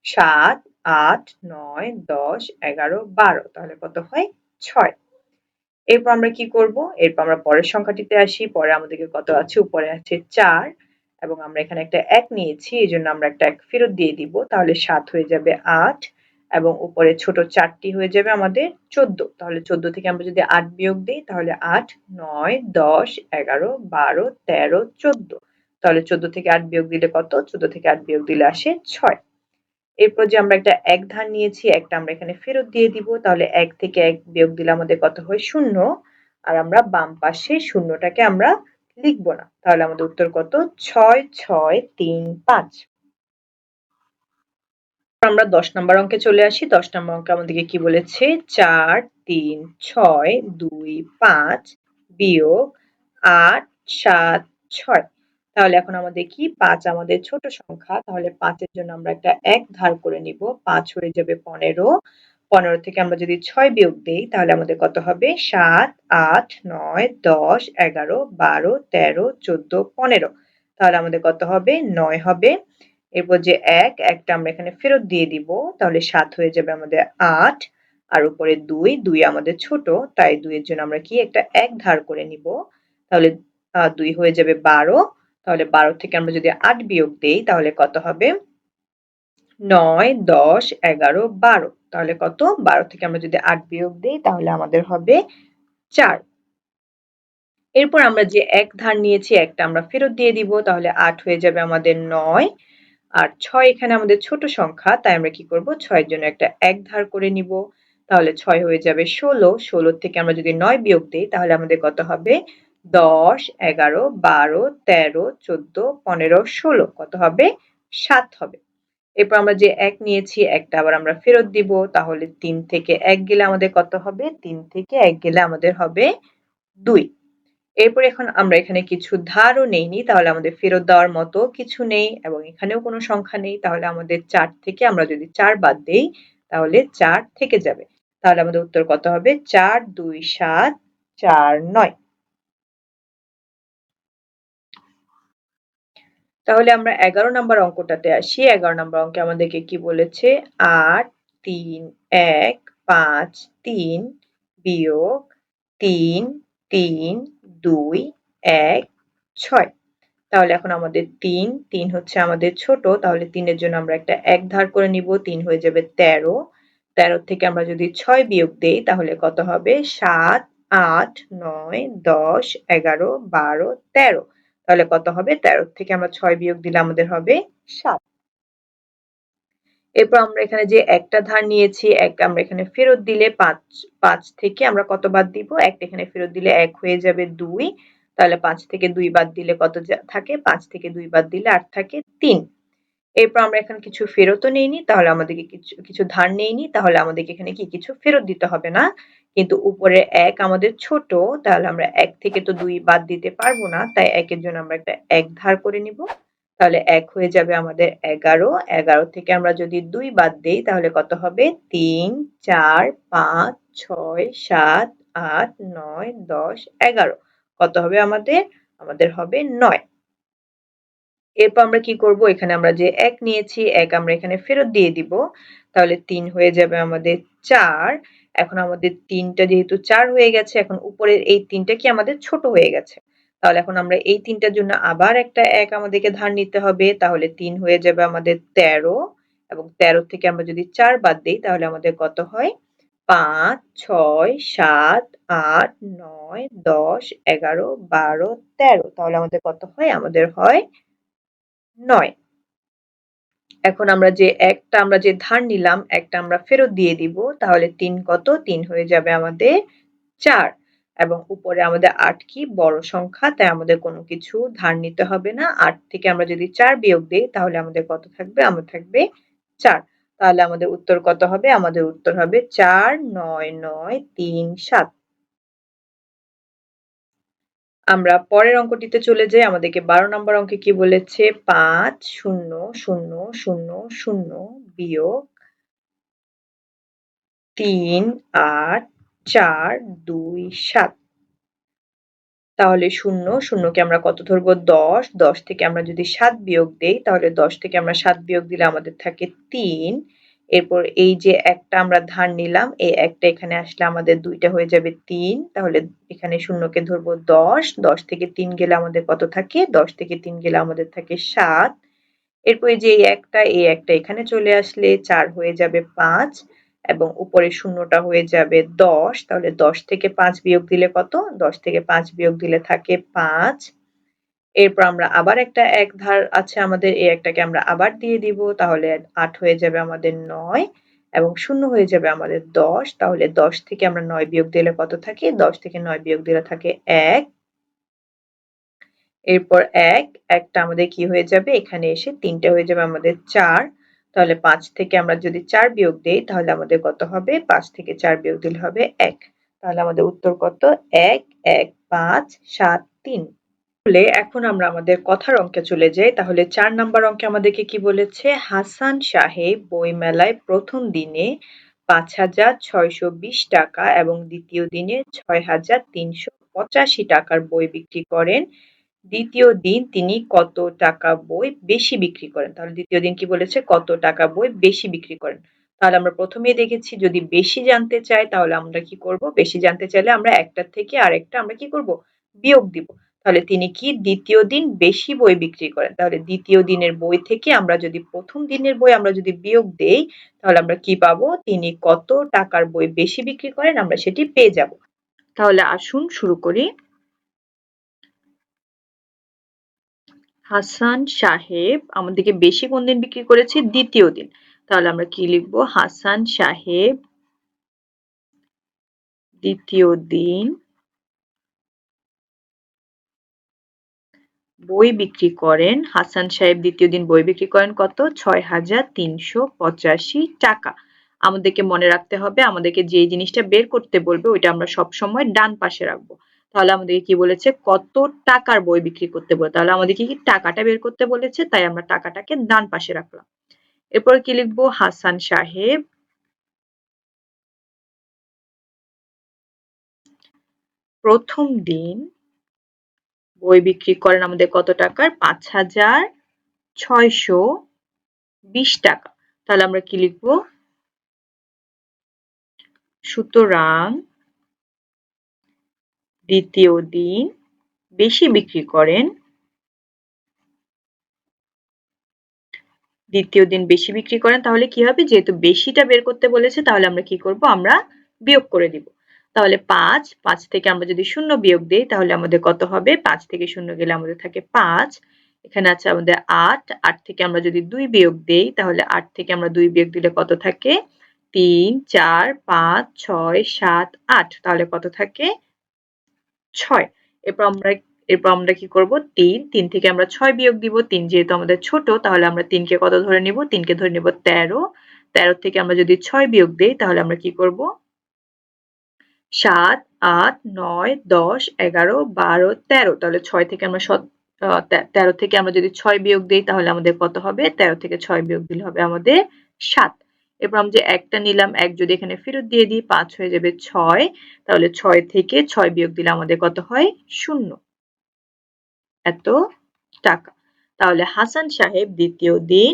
৭, ৮, ৯, ১০, ১১, ১২। তাহলে কত হয়? ৬। এরপর আমরা কি করব? এরপর আমরা পরের সংখ্যাটিতে আসি। পরে আমাদেরকে কত আছে? উপরে আছে ৪ এবং আমরা এখানে একটা ১ নিয়েছি। এজন্য আমরা একটা ১ ফেরত দিয়ে দিব। তাহলে ৭ হয়ে যাবে ৮ এবং উপরে ছোট ৪ টি হয়ে যাবে আমাদের ১৪। তাহলে ১৪ থেকে আমরা যদি ৮ বিয়োগ দেই তাহলে ৮, ৯, ১০, ১১, ১২, ১৩, ১৪। তাহলে ১৪ থেকে ৮ বিয়োগ দিলে কত? ১৪ থেকে ৮ বিয়োগ দিলে আসে ৬। এরপর যে আমরা একটা ১ ধার নিয়েছি, ১ টা আমরা এখানে ফেরত দিয়ে দিব। তাহলে ১ থেকে ১ বিয়োগ দিলে আমাদের কত হয়? ০। আর আমরা বাম পাশে শূন্যটাকে আমরা লিখব না। তাহলে আমাদের উত্তর কত? ৬, ৬, ৩, ৫। আমরা ১০ নাম্বার অঙ্কে চলে আসি। ১০ নাম্বার অঙ্কে আমাদেরকে কি বলেছে? ৪, ৩, ৬, ২, ৫ বিয়োগ ৮, ৭, ৬। তাহলে এখন আমাদের কি? ৫ আমাদের ছোট সংখ্যা। তাহলে ৫ এর জন্য আমরা একটা ১ ধার করে নিব। ৫ হয়ে যাবে ১৫। ১৫ থেকে আমরা যদি ৬ বিয়োগ দেই তাহলে আমাদের কত হবে? ৭, ৮, ৯, ১০, ১১, ১২, ১৩, ১৪, ১৫। তাহলে আমাদের কত হবে? ৯ হবে। এরপর যে ১, ১ টা আমরা এখানে ফেরত দিয়ে দিব। তাহলে ৭ হয়ে যাবে আমাদের ৮ আর উপরে ২, ২ আমাদের ছোট। তাই ২ এর জন্য আমরা কি? একটা ১ ধার করে নিব। তাহলে ২ হয়ে যাবে ১২। তাহলে ১২ থেকে আমরা যদি ৮ বিয়োগ দেই তাহলে কত হবে? ৯, ১০, ১১, ১২। তাহলে কত? ১২ থেকে আমরা যদি ৮ বিয়োগ দেই তাহলে আমাদের হবে ৪। এরপর আমরা যে ১ ধার নিয়েছি ১ টা আমরা ফেরত দিয়ে দিব। তাহলে ৮ হয়ে যাবে আমাদের ৯ আর ৬ এখানে আমাদের ছোট সংখ্যা, তাই আমরা কি করব? ৬ এর জন্য একটা ১ ধার করে নিব। তাহলে ৬ হয়ে যাবে ১৬। ১৬ থেকে আমরা যদি ৯ বিয়োগ দেই তাহলে আমাদের কত হবে? ১০, ১১, ১২, ১৩, ১৪, ১৫, ১৬। কত হবে? ৭ হবে। এরপর আমরা যে ১ নিয়েছি ১ টা আবার আমরা ফেরত দিব। তাহলে ৩ থেকে ১ গেলে আমাদের কত হবে? ৩ থেকে ১ গেলে আমাদের হবে ২। এরপর এখন আমরা এখানে কিছু ধারও নেইনি, তাহলে আমাদের ফেরত দেওয়ার মতো কিছু নেই এবং এখানেও কোনো সংখ্যা নেই। তাহলে আমাদের ৪ থেকে আমরা যদি ৪ বাদ দেই তাহলে ৪ থেকে যাবে। তাহলে আমাদের উত্তর কত হবে? ৪, ২, ৭, ৪, ৯। তাহলে আমরা ১১ নাম্বার অঙ্কটাতে আসি। ১১ নাম্বার অঙ্কে আমাদেরকে কি বলেছে? ৮, ৩, ১, ৫, ৩ বিয়োগ ৩, ৩, ২, ১, ৬। তাহলে এখন আমাদের ৩, ৩ হচ্ছে আমাদের ছোট। তাহলে ৩ এর জন্য আমরা একটা ১ ধার করে নিব। ৩ হয়ে যাবে ১৩। ১৩ থেকে আমরা যদি ৬ বিয়োগ দেই তাহলে কত হবে? ৭, ৮, ৯, ১০, ১১, ১২, ১৩। তাহলে কত হবে? ১৩ থেকে আমরা ৬ বিয়োগ দিলে আমাদের হবে ৭। এরপর আমরা এখানে যে একটা ধার নিয়েছি, ১ আমরা এখানে ফেরত দিলে ৫ থেকে আমরা কত বাদ দিব? ১ টা এখানে ফেরত দিলে ১ হয়ে যাবে ২। তাহলে ৫ থেকে ২ বাদ দিলে কত থাকে? ৫ থেকে ২ বাদ দিলে আর থাকে ৩। এরপর আমরা এখানে কিছু ফেরতও নেইনি, তাহলে আমাদেরকে কিছু ধার নেইনি, তাহলে আমাদেরকে এখানে কি কিছু ফেরত দিতে হবে না। কিন্তু উপরে ১ আমাদের ছোট, তাহলে আমরা ১ থেকে তো ২ বাদ দিতে পারব না। তাই ১ এর জন্য আমরা একটা ১ ধার করে নিব। তাহলে ১ হয়ে যাবে আমাদের ১১। ১১ থেকে আমরা যদি ২ বাদ দেই তাহলে কত হবে? ৩, ৪, ৫, ৬, ৭, ৮, ৯, ১০, ১১। কত হবে আমাদের? আমাদের হবে ৯। এরপর আমরা কি করব? এখানে আমরা যে ১ নিয়েছি ১ আমরা এখানে ফেরত দিয়ে দিব। তাহলে ৩ হয়ে যাবে আমাদের ৪ এখন আমাদের ৩টা যেহেতু ৪ হয়ে গেছে, এখন উপরের এই ৩টা কি আমাদের ছোট হয়ে গেছে। তাহলে এখন আমরা এই ৩টার জন্য আবার একটা ১ আমাদেরকে ধার নিতে হবে। তাহলে ৩ হয়ে যাবে আমাদের ১৩ এবং ১৩ থেকে আমরা যদি ৪ বাদ দেই তাহলে আমাদের কত হয়? ৫, ৬, ৭, ৮, ৯, ১০, ১১, ১২, ১৩ তাহলে আমাদের কত হয়? আমাদের হয় ৯। এখন আমরা যে ধার নিলাম, ১ টা আমরা ফেরত দিয়ে দিব। তাহলে ৩ কত? ৩ হয়ে যাবে আমাদের ৪ এবং উপরে আমাদের ৮ কি? বড় সংখ্যা, তাই আমাদের কোনো কিছু ধার নিতে হবে না। ৮ থেকে আমরা যদি ৪ বিয়োগ দেই তাহলে আমাদের কত থাকবে? আমাদের থাকবে ৪। তাহলে আমাদের উত্তর কত হবে? আমাদের উত্তর হবে ৪, ৯, ৯, ৩, ৭। আমরা পরের অঙ্কটিতে চলে যাই। আমাদেরকে ১২ নম্বর অঙ্কে কি বলেছে? ৫, ০, ০, ০, ০ বিয়োগ ৩, ৮, ৪, ২, ৭। তাহলে ০ কে আমরা কত ধরবো? ১০ ১০ থেকে আমরা যদি ৭ বিয়োগ দেই তাহলে ১০ থেকে আমরা ৭ বিয়োগ দিলে আমাদের থাকে ৩ এরপর এই যে ১ টা আমরা ধার নিলাম এই ১ টা এখানে আসলে আমাদের ২ টা হয়ে যাবে ৩ তাহলে এখানে ০ কে ধরবো ১০ ১০ থেকে ৩ গেলে আমাদের কত থাকে? ১০ থেকে ৩ গেলে আমাদের থাকে ৭ এরপর এই যে এই ১ টা এখানে চলে আসলে ৪ হয়ে যাবে ৫ এবং উপরের শূন্যটা হয়ে যাবে ১০ তাহলে ১০ থেকে ৫ বিয়োগ দিলে কত? ১০ থেকে ৫ বিয়োগ দিলে থাকে ৫ এরপর আমরা আবার একটা ১ ধার আছে আমাদের এই ১ টাকে আমরা আবার দিয়ে দিব তাহলে ৮ হয়ে যাবে আমাদের ৯ এবং ০ হয়ে যাবে আমাদের ১০ তাহলে ১০ থেকে আমরা ৯ বিয়োগ দিলে কত থাকে? ১০ থেকে ৯ বিয়োগ দিলে থাকে ১ এরপর ১ টা আমাদের কি হয়ে যাবে? এখানে এসে ৩ টে হয়ে যাবে আমাদের ৪ তাহলে ৫ থেকে আমরা যদি ৪ বিয়োগ দেই তাহলে আমাদের কত হবে? ৫ থেকে ৪ বিয়োগ দিলে হবে ১ তাহলে আমাদের উত্তর কত? ১, ১, ৫, ৭, ৩ তাহলে এখন আমরা আমাদের কথার অঙ্কে চলে যাই। তাহলে ৪ নাম্বার অঙ্কে আমাদেরকে কি বলেছে? হাসান সাহেব বইমেলায় ১ম দিনে ৫,৬২০ টাকা এবং দ্বিতীয় দিনে ৬,৩৮৫ টাকার বই বিক্রি করেন। দ্বিতীয় দিন তিনি কত টাকা বই বেশি বিক্রি করেন? তাহলে দ্বিতীয় দিন কি বলেছে? কত টাকা বই বেশি বিক্রি করেন। তাহলে আমরা ১ম এই দেখেছি যদি বেশি জানতে চাই তাহলে আমরা কি করব? বেশি জানতে চাইলে আমরা একটার থেকে আরেকটা আমরা কি করব? বিয়োগ দিব। তাহলে তিনি কি দ্বিতীয় দিন বেশি বই বিক্রি করেন। তাহলে দ্বিতীয় দিনের বই থেকে আমরা যদি ১ম দিনের বই আমরা যদি বিয়োগ দেই তাহলে আমরা কি পাবো? তিনি কত টাকার বই বেশি বিক্রি করেন আমরা সেটি পেয়ে যাব। তাহলে আসুন শুরু করি। হাসান সাহেব আমাদেরকে বেশি কোন দিন বিক্রি করেছে? দ্বিতীয় দিন। তাহলে আমরা কি লিখব? হাসান সাহেব দ্বিতীয় দিন বই বিক্রি করেন। হাসান সাহেব দ্বিতীয় দিন বই বিক্রি করেন কত? ৬,৩৮৫ টাকা। আমাদেরকে মনে রাখতে হবে আমাদেরকে যে জিনিসটা বের করতে বলবে ওইটা আমরা সবসময় ডান পাশে রাখবো। তাহলে আমাদেরকে কি বলেছে? কত টাকার বই বিক্রি করতে বলে। তাহলে আমাদেরকে কি টাকাটা বের করতে বলেছে তাই আমরা টাকাটাকে ডান পাশে রাখলাম। এরপরে কি লিখবো? হাসান সাহেব প্রথম দিন বই বিক্রি করেন আমাদের কত টাকার? ৫,৬২০ টাকা। তাহলে আমরা কি লিখবো? সুতরাং দ্বিতীয় দিন বেশি বিক্রি করেন তাহলে কি হবে? যেহেতু বেশিটা বের করতে বলেছে তাহলে আমরা কি করব? আমরা বিয়োগ করে দিব। তাহলে ৫ থেকে আমরা যদি ০ বিয়োগ দেই তাহলে আমাদের কত হবে? ৫ থেকে ০ গেলে আমাদের থাকে ৫ এখানে আছে আমাদের ৮ থেকে আমরা যদি ২ বিয়োগ দেই তাহলে ৮ থেকে আমরা ২ বিয়োগ দিলে কত থাকে? ৩, ৪, ৫, ৬, ৭, ৮ তাহলে কত থাকে? ৬ এরপর আমরা কি করব? ৩ থেকে আমরা ৬ বিয়োগ দিব। ৩ যেহেতু আমাদের ছোট তাহলে আমরা ৩ কে কত ধরে নিব? ৩ কে ধরে নিব ১৩ ১৩ থেকে আমরা যদি ৬ বিয়োগ দেই তাহলে আমরা কি করব? ৭, ৮, ৯, ১০, ১১, ১২, ১৩ তাহলে ৬ থেকে আমরা ১৩ থেকে আমরা যদি ৬ বিয়োগ দেই তাহলে আমাদের কত হবে? ১৩ থেকে ৬ বিয়োগ দিলে হবে আমাদের ৭ এরপর আমরা যে ১ টা নিলাম ১ যদি এখানে ফেরত দিয়ে দিই ৫ হয়ে যাবে ৬ তাহলে ৬ থেকে ৬ বিয়োগ দিলে আমাদের কত হয়? ০ এত টাকা। তাহলে হাসান সাহেব দ্বিতীয় দিন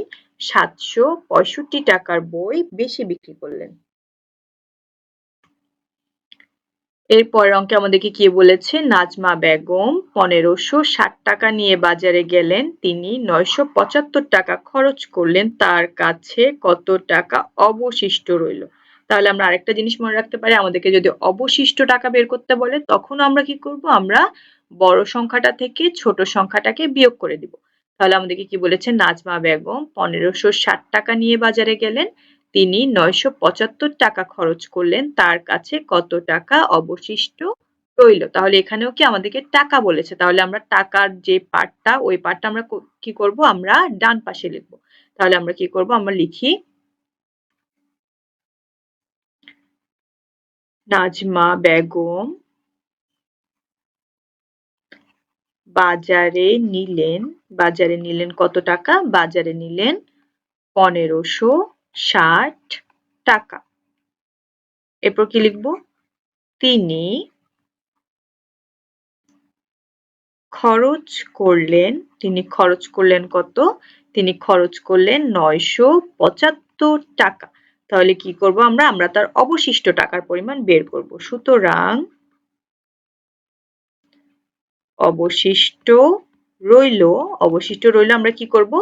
৭৬৫ টাকার বই বেশি বিক্রি করলেন। এরপরের অঙ্কে আমাদেরকে কি বলেছে, নাজমা বেগম ১৫৬০ টাকা নিয়ে বাজারে গেলেন, তিনি ৯৭৫ টাকা খরচ করলেন, তার কাছে কত টাকা অবশিষ্ট রইল। তাহলে আমরা আরেকটা জিনিস মনে রাখতে পারি, আমাদেরকে যদি অবশিষ্ট টাকা বের করতে বলে তখন আমরা কি করব, আমরা বড় সংখ্যাটা থেকে ছোট সংখ্যাটাকে বিয়োগ করে দিব। তাহলে আমাদেরকে কি বলেছে, নাজমা বেগম ১৫৬০ টাকা নিয়ে বাজারে গেলেন, তিনি ৯৭৫ টাকা খরচ করলেন, তার কাছে কত টাকা অবশিষ্ট রইল। তাহলে এখানেও কি আমাদেরকে টাকা বলেছে, তাহলে আমরা টাকার যে পার্টটা ওই পার্টটা আমরা কি করব, আমরা ডান পাশে লিখব। তাহলে আমরা কি করব, আমরা লিখি নাজমা বেগম বাজারে নিলেন কত টাকা, বাজারে নিলেন ১৫৬০ টাকা। এরপর কি লিখব, তিনি খরচ করলেন কত, তিনি খরচ করলেন ৯৭৫ টাকা। তাহলে কি করব, আমরা তার অবশিষ্ট টাকার পরিমাণ বের করব। সুতরাং অবশিষ্ট রইল আমরা কি করব,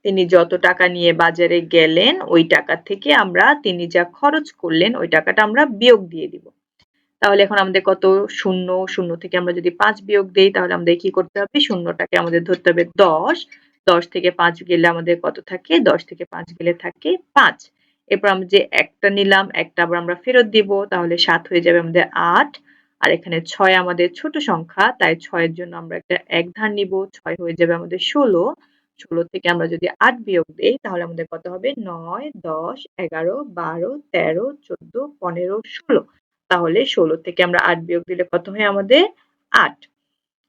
তিনি যত টাকা নিয়ে বাজারে গেলেন ওই টাকা থেকে আমরা তিনি যা খরচ করলেন ওই টাকাটা আমরা বিয়োগ দিয়ে দিব। তাহলে এখন আমাদের কত, শূন্য, শূন্য থেকে আমরা যদি ৫ বিয়োগ দেই তাহলে আমাদের কি করতে হবে, শূন্যটাকে আমাদের ধরতে হবে ১০, ১০ থেকে ৫ গেলে আমাদের কত থাকে, ১০ থেকে ৫ গেলে থাকে ৫। এরপর আমরা যে একটা নিলাম, একটা আবার আমরা ফেরত দিব, তাহলে ৭ হয়ে যাবে আমাদের ৮। আর এখানে ৬ আমাদের ছোট সংখ্যা, তাই ৬ এর জন্য আমরা একটা ১ ধার নিব, ৬ হয়ে যাবে আমাদের ১৬, ১৬ থেকে আমরা যদি ৮ বিয়োগ দেই তাহলে আমাদের কত হবে, ৯, ১০, ১১, ১২, ১৩, ১৪, ১৫, ১৬। তাহলে ১৬ থেকে আমরা ৮ বিয়োগ দিলে কত হয় আমাদের, ৮।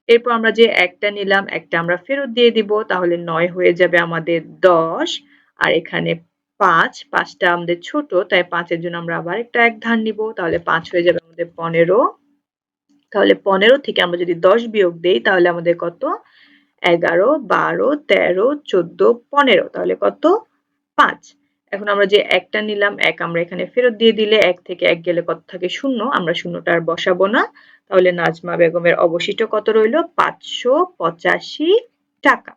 এরপর আমরা যে একটা নিলাম, একটা আমরা ফেরত দিয়ে দিব, তাহলে ৯ হয়ে যাবে আমাদের ১০। আর এখানে ৫, ৫টা আমাদের ছোট, তাই ৫ এর জন্য আমরা আবার একটা ১ ধার নিব, তাহলে ৫ হয়ে যাবে আমাদের ১৫। তাহলে ১৫ থেকে আমরা যদি ১০ বিয়োগ দেই তাহলে আমাদের কত, ১১, ১২, ১৩, ১৪, ১৫, তাহলে কত, ৫। এখন আমরা যে একটা নিলাম, ১ আমরা এখানে ফেরত দিয়ে দিলে ১ থেকে ১ গেলে কত থাকে, ০। আমরা শূন্যটা আর বসাবো না। তাহলে নাজমা বেগমের অবশিষ্ট কত রইল, ৫৮৫ টাকা।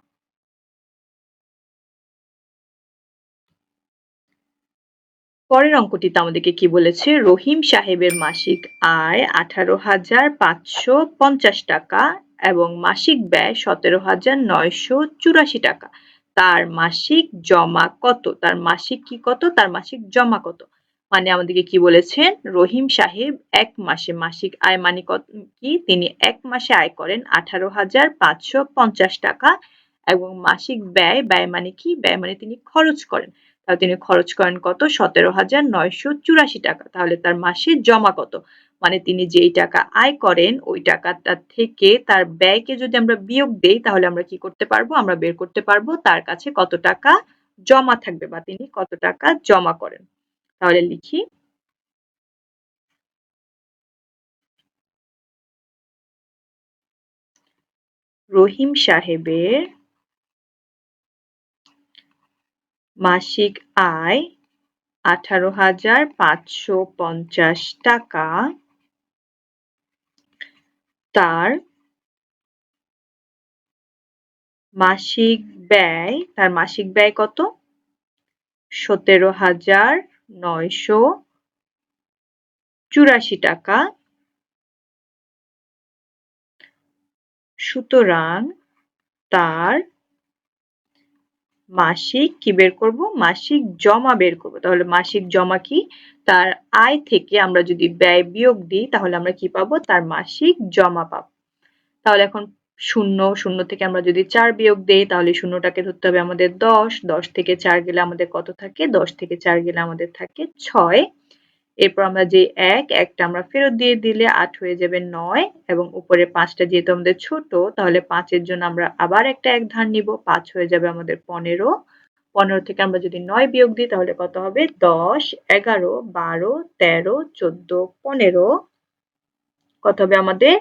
পরের অঙ্কটিতে আমাদেরকে কি বলেছে, রহিম সাহেবের মাসিক আয় ১৮,৫৫০ টাকা এবং মাসিক ব্যয় ১৭,৯৮৪ টাকা। তার মাসিক জমা কত, তার মাসিক কি কত, তার মাসিক জমা কত। মানে আমাদেরকে কি বলেছেন, রহিম সাহেব এক মাসে মাসিক আয় মানে কত কি, তিনি এক মাসে আয় করেন ১৮,৫৫০ টাকা এবং মাসিক ব্যয়, ব্যয় মানে কি, ব্যয় মানে তিনি খরচ করেন, তাহলে তিনি খরচ করেন কত, ১৭,৯৮৪ টাকা। তাহলে তার মাসে জমা কত, মানে তিনি যেই টাকা আয় করেন ওই টাকাটা থেকে তার ব্যয়কে যদি আমরা বিয়োগ দেই তাহলে আমরা কি করতে পারবো, আমরা বের করতে পারবো তার কাছে কত টাকা জমা থাকবে বা তিনি কত টাকা জমা করেন। তাহলে লিখি, রহিম সাহেবের মাসিক আয় ১৮,৫৫০ টাকা, তার মাসিক ব্যয় কত, ১৭,৯৮৪ টাকা। সুতরাং তার মাসিক কি বের করব, মাসিক জমা বের করব। তাহলে মাসিক জমা কি, তার আয় থেকে আমরা যদি ব্যয় বিয়োগ দিই তাহলে আমরা কি পাবো, তার মাসিক জমা পাবো। তাহলে এখন শূন্য, শূন্য থেকে আমরা যদি ৪ বিয়োগ দেই তাহলে শূন্যটাকে ধরতে হবে আমাদের ১০, ১০ থেকে ৪ গেলে আমাদের কত থাকে, ১০ থেকে ৪ গেলে আমাদের থাকে ৬। এরপর আমরা যে ১, ১টা আমরা ফেরত দিয়ে দিলে ৮ হয়ে যাবে ৯ এবং উপরে ৫টা যেহেতু আমাদের ছোট তাহলে ৫ এর জন্য আমরা আবার একটা ১ ধার নিব, ৫ হয়ে যাবে আমাদের ১৫। ১৫ থেকে আমরা যদি ৯ বিয়োগ দিই তাহলে কত হবে, ১০, ১১, ১২, ১৩, ১৪, ১৫, কত হবে আমাদের,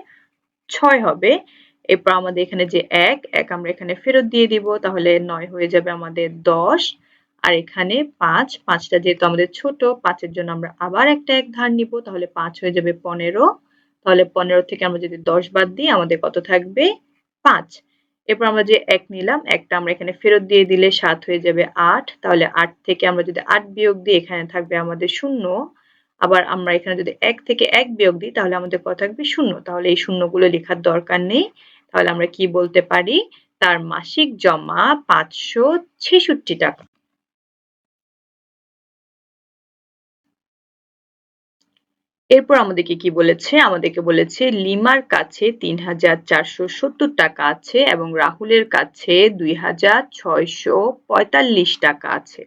৬ হবে। এরপর আমাদের এখানে যে ১, ১ আমরা এখানে ফেরত দিয়ে দিব, তাহলে ৯ হয়ে যাবে আমাদের ১০। আর এখানে ৫, ৫টা যেহেতু আমাদের ছোট ৫ এর জন্য আমরা আবার একটা ১ ধার নিব, তাহলে ৫ হয়ে যাবে ১৫। তাহলে 15 থেকে আমরা যদি 10 বাদ দিই আমাদের কত থাকবে 5। এরপর আমরা যে 1 নিলাম 1 টা আমরা এখানে ফেরত দিয়ে দিলে 7 হয়ে যাবে 8। তাহলে 8 থেকে আমরা যদি 8 বিয়োগ দিই এখানে থাকবে আমাদের 0। আবার আমরা এখানে যদি 1 থেকে 1 বিয়োগ দিই তাহলে আমাদের কত থাকবে 0। তাহলে এই শূন্যগুলো লেখার দরকার নেই। তাহলে আমরা কি বলতে পারি? তার মাসিক জমা 566 টাকা। এরপর আমাদেরকে কি বলেছে? আমাদেরকে বলেছে লিমার কাছে ৩,৪৭০ টাকা আছে এবং রাহুলের কাছে ২,৬৪৫ টাকা আছে।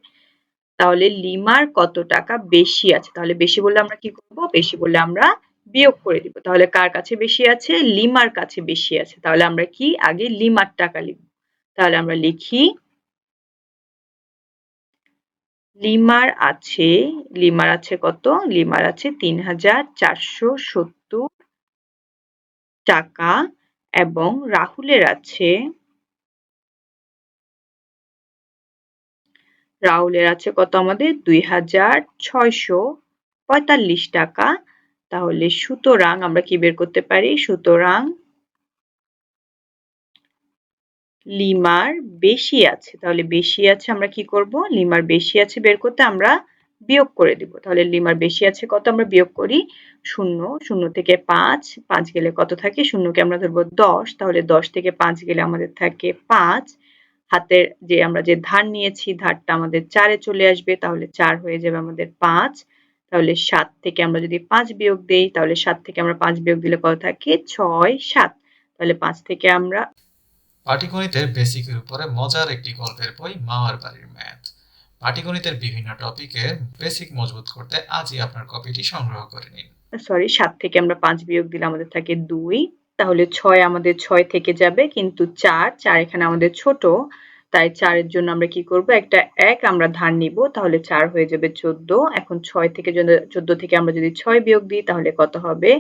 তাহলে লিমার কত টাকা বেশি আছে? তাহলে বেশি বললে আমরা কি করব? বেশি বললে আমরা বিয়োগ করে দিব। তাহলে কার কাছে বেশি আছে? লিমার কাছে বেশি আছে। তাহলে আমরা কি আগে লিমার টাকা লিখব। তাহলে আমরা লিখি লিমার আছে কত? লিমার আছে ৩,৪৭০ টাকা এবং রাহুলের আছে কত আমাদের ২,৬৪৫ টাকা। তাহলে সুতরাং আমরা কি বের করতে পারি? সুতরাং লিমার বেশি আছে। তাহলে বেশি আছে আমরা কি করব? লিমার বেশি আছে বের করতে আমরা বিয়োগ করে দিব। তাহলে লিমার বেশি আছে কত? আমরা বিয়োগ করি 0, 0 থেকে 5, 5 গেলে কত থাকে? 0 কে আমরা ধরব 10, তাহলে 10 থেকে 5 গেলে আমাদের থাকে 5। হাতের যে আমরা যে ধার নিয়েছি ধারটা আমাদের 4 এ চলে আসবে, তাহলে 4 হয়ে যাবে আমাদের 5। তাহলে 7 থেকে আমরা যদি 5 বিয়োগ দেই তাহলে 7 থেকে আমরা 5 বিয়োগ দিলে কত থাকে? 6, 7। তাহলে 5 থেকে আমরা পাটিগণিতের বেসিকের উপরে মজার একটি গল্পের বই মামার বাড়ির ম্যাথ। পাটিগণিতের বিভিন্ন টপিকের বেসিক মজবুত করতে আজই আপনার কপিটি সংগ্রহ করে নিন। 7 থেকে আমরা 5 বিয়োগ দিলে আমাদের থাকে 2। তাহলে 6 আমাদের 6 থেকে যাবে কিন্তু 4 এখানে আমাদের ছোট। তাই 4 এর জন্য আমরা কি করব? একটা 1 আমরা ধার নিব। তাহলে 4 হয়ে যাবে 14। এখন 6 থেকে 14 থেকে আমরা যদি 6 বিয়োগ দিই তাহলে কত হবে?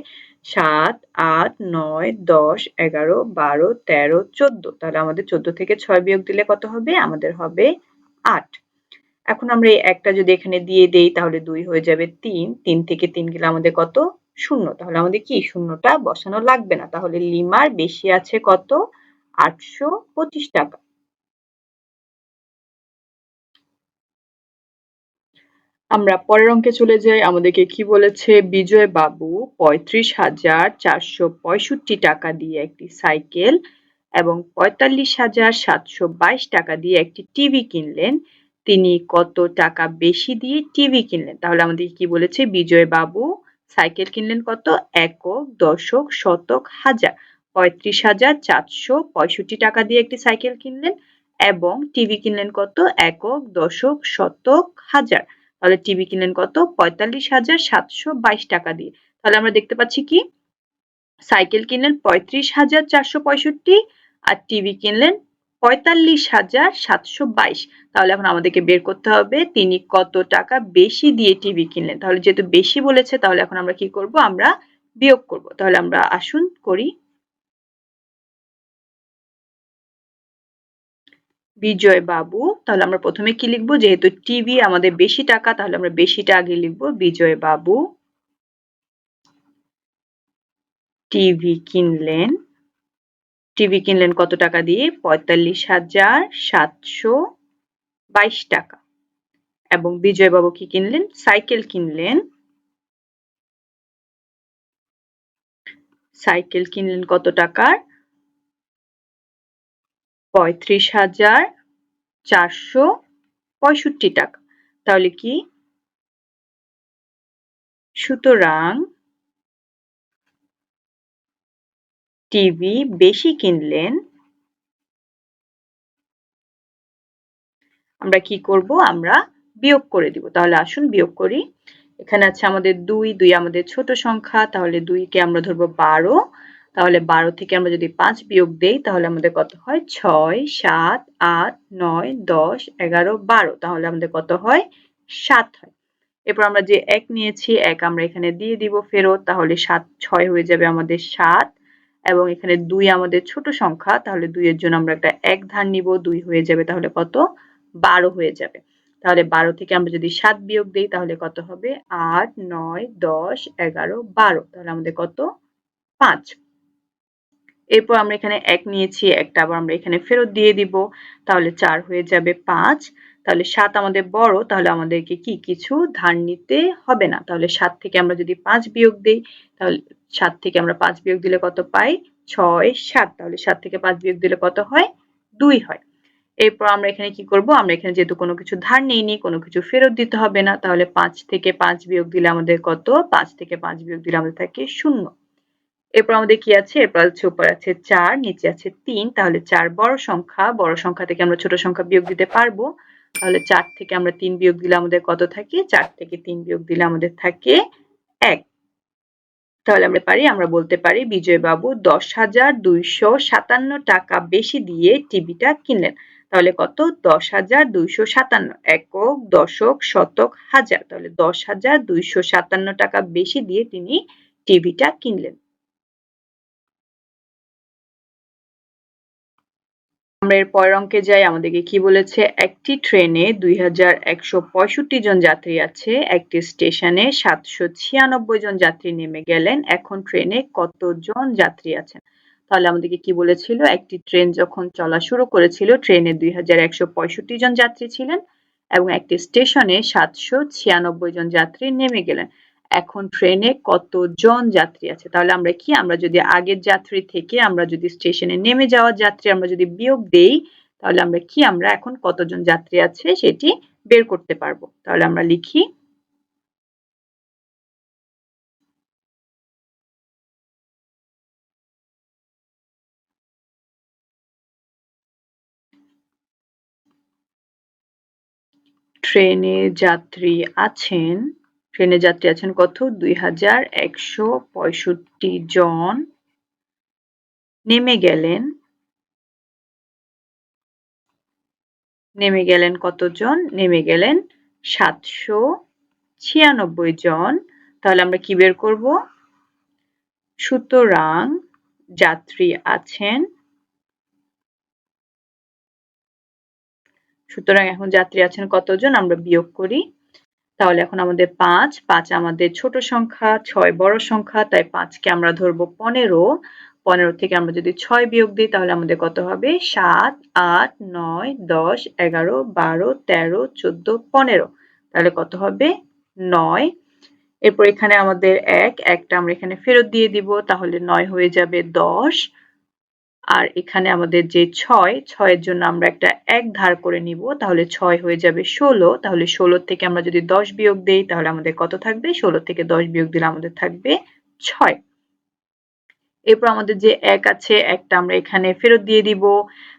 7, 8, 9, 10, 11, 12, 13, 14। তাহলে আমাদের 14 থেকে 6 বিয়োগ দিলে কত হবে? আমাদের হবে 8। এখন আমরা এই ১ টা যদি এখানে দিয়ে দেই তাহলে ২ হয়ে যাবে ৩। ৩ থেকে ৩ গেলে আমাদের কত? ০। তাহলে আমাদের কি ০ টা বসানো লাগবে না। তাহলে লিমার বেশি আছে কত? ৮২৫ টাকা। আমরা পরের অঙ্কে চলে যাই। আমাদেরকে কি বলেছে? বিজয় বাবু ৩৫,৪৬৫ টাকা দিয়ে একটি সাইকেল এবং ৪৫,৭২২ টাকা দিয়ে একটি টিভি কিনলেন। তিনি কত টাকা বেশি দিয়ে টিভি কিনলেন? তাহলে আমাদের কি বলেছে? বিজয় বাবু সাইকেল কিনলেন কত? একক, দশক, শতক, হাজার। ৩৫,৪৬৫ টাকা দিয়ে একটি সাইকেল কিনলেন এবং টিভি কিনলেন কত? একক, দশক, শতক, হাজার। তাহলে টিভি কিনলেন কত? ৪৫,৭২২ টাকা দিয়ে। তাহলে আমরা দেখতে পাচ্ছি কি? সাইকেল কিনলেন ৩৫,৪৬৫ আর টিভি কিনলেন ৪৫,৭২২। তাহলে এখন আমাদেরকে বের করতে হবে তিনি কত টাকা বেশি দিয়ে টিভি কিনলেন। তাহলে যেহেতু বেশি বলেছে তাহলে এখন আমরা কি করব? আমরা বিয়োগ করব। তাহলে আমরা আসুন করি। বিজয় বাবু, তাহলে আমরা প্রথমে কি লিখব? যেহেতু টিভি আমাদের বেশি টাকা তাহলে আমরা বেশিটা আগে লিখব। বিজয় বাবু টিভি কিনলেন কত টাকা দিয়ে? ৪৫,৭২২ টাকা। এবং বিজয়বাবু কি কিনলেন? সাইকেল কিনলেন। সাইকেল কিনলেন কত টাকার? ৩৫,৪৬৫ টাকা। তাহলে কি? সুতরাং টিভি বেশি কিনলেন। আমরা কি করব? আমরা বিয়োগ করে দিব। তাহলে আসুন বিয়োগ করি। এখানে আছে আমাদের ২, ২ আমাদের ছোট সংখ্যা তাহলে ২ কে আমরা ধরব ১২। তাহলে ১২ থেকে আমরা যদি ৫ বিয়োগ দেই তাহলে আমাদের কত হয়? ৬, ৭, ৮, ৯, ১০, ১১, ১২। তাহলে আমাদের কত হয়? ৭ হয়। এরপর আমরা যে ১ নিয়েছি ১ আমরা এখানে দিয়ে দিব ফেরত। তাহলে ৭, ৬ হয়ে যাবে আমাদের ৭ এবং এখানে ২ আমাদের ছোট সংখ্যা তাহলে ২ এর জন্য আমরা একটা ১ ধার নিব। ২ হয়ে যাবে তাহলে কত? ১২ হয়ে যাবে। তাহলে ১২ থেকে আমরা যদি ৭ বিয়োগ দেই তাহলে কত হবে? ৮, ৯, ১০, ১১, ১২। তাহলে আমাদের কত? 5। এরপর আমরা এখানে 1 নিয়েছি, একটা আবার আমরা এখানে ফেরত দিয়ে দিব, তাহলে 4 হয়ে যাবে 5। তাহলে 7 আমাদের বড়, তাহলে আমাদেরকে কিছু ধার নিতে হবে না। তাহলে 7 থেকে আমরা যদি 5 বিয়োগ দেই, তাহলে 7 থেকে আমরা 5 বিয়োগ দিলে কত পাই? 6, 7। তাহলে 7 থেকে 5 বিয়োগ দিলে কত হয়? 2 হয়। এরপর আমরা এখানে কি করব? আমরা এখানে যেহেতু কোনো কিছু ধার নেইনি, কোনো কিছু ফেরত দিতে হবে না, তাহলে 5 থেকে 5 বিয়োগ দিলে আমাদের কত? 5 থেকে 5 বিয়োগ দিলে আমাদের থাকে 0। এরপর আমাদের কি আছে? এরপর হচ্ছে উপরে আছে 4, নিচে আছে 3। তাহলে 4 বড় সংখ্যা, বড় সংখ্যা থেকে আমরা ছোট সংখ্যা বিয়োগ দিতে পারবো। তাহলে 4 থেকে আমরা 3 বিয়োগ দিলে আমাদের কত থাকে? 4 থেকে 3 বিয়োগ দিলে আমাদের থাকে 1। তাহলে আমরা বলতে পারি বিজয়বাবু 10,257 টাকা বেশি দিয়ে টিভিটা কিনলেন। তাহলে কত? 10,257 একক, দশক, শতক, হাজার। তাহলে 10,257 টাকা বেশি দিয়ে তিনি টিভিটা কিনলেন। আমরা এর পরের অঙ্কে যাই। আমাদেরকে কি বলেছে? একটি ট্রেনে 2,165 জন যাত্রী আছে। একটি স্টেশনে 796 জন যাত্রী নেমে গেলেন। এখন ট্রেনে কতজন যাত্রী আছেন? তাহলে আমাদেরকে কি বলেছিল? একটি ট্রেন যখন চলা শুরু করেছিল, ট্রেনে 2,165 জন যাত্রী ছিলেন এবং একটি স্টেশনে 796 জন যাত্রী নেমে গেলেন। এখন ট্রেনে কতজন যাত্রী আছে? তাহলে আমরা কি? আমরা যদি আগের যাত্রী থেকে আমরা যদি স্টেশনে নেমে যাওয়া যাত্রী আমরা যদি বিয়োগ দেই, তাহলে আমরা কি? আমরা এখন কতজন যাত্রী আছে সেটি বের করতে পারবো। তাহলে আমরা লিখি ট্রেনে যাত্রী আছেন, ট্রেনে যাত্রী আছেন কত? 2,165 জন নেমে গেলেন। নেমে গেলেন কতজন? নেমে গেলেন 796 জন। তাহলে আমরা কি বের করব? সুতরাং যাত্রী আছেন, সুতরাং এখন যাত্রী আছেন কতজন? আমরা বিয়োগ করি। তাহলে এখন আমাদের 5, 5 আমাদের ছোট সংখ্যা, 6 বড় সংখ্যা, তাই 5 কে আমরা ধরবো 15। 15 থেকে আমরা যদি 6 বিয়োগ দিই তাহলে আমাদের কত হবে? 7, 8, 9, 10, 11, 12, 13, 14, 15। তাহলে কত হবে? 9। এরপর এখানে আমাদের 1, 1টা আমরা এখানে ফেরত দিয়ে দিব, তাহলে 9 হয়ে যাবে 10। আর এখানে আমাদের যে 6, 6 এর জন্য আমরা একটা 1 ধার করে নিব, তাহলে 6 হয়ে যাবে 16। তাহলে 16 থেকে আমরা যদি 10 বিয়োগ দেই তাহলে আমাদের কত থাকবে? 16 থেকে 10 বিয়োগ দিলে আমাদের থাকবে 6। এরপর আমাদের যে 1 আছে, 1টা আমরা এখানে ফেরত দিয়ে দিব।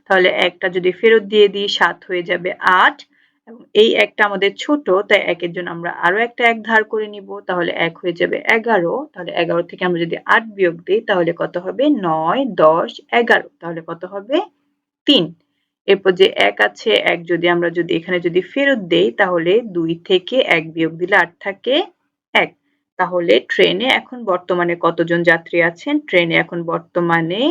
তাহলে 1টা যদি ফেরত দিয়ে দিই 7 হয়ে যাবে 8 এবং এই 1টা আমাদের ছোট, তাই 1 এর জন্য আমরা আরো একটা 1 ধার করে নিব, তাহলে 1 হয়ে যাবে 11। তাহলে 11 থেকে আমরা যদি 8 বিয়োগ দিই তাহলে কত হবে? 9, 10, 11। তাহলে কত হবে? 3। এরপর যে 1 আছে, 1 যদি এখানে যদি ফেরত দেই তাহলে 2 থেকে 1 বিয়োগ দিলে আর থাকে 1। তাহলে ট্রেনে এখন বর্তমানে কতজন যাত্রী আছেন? ট্রেনে এখন বর্তমানে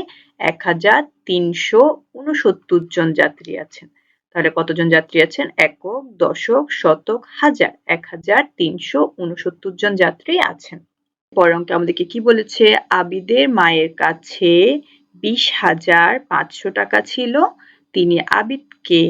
1,369 জন যাত্রী আছেন। তাহলে কতজন যাত্রী আছেন? একক, দশক, শতক, হাজার। 1,369 জন যাত্রী আছেন। পরের অঙ্কে আমাদেরকে কি বলেছে? আবিদের মায়ের কাছে 20,500 টাকা ছিল। তিনি আবিদকে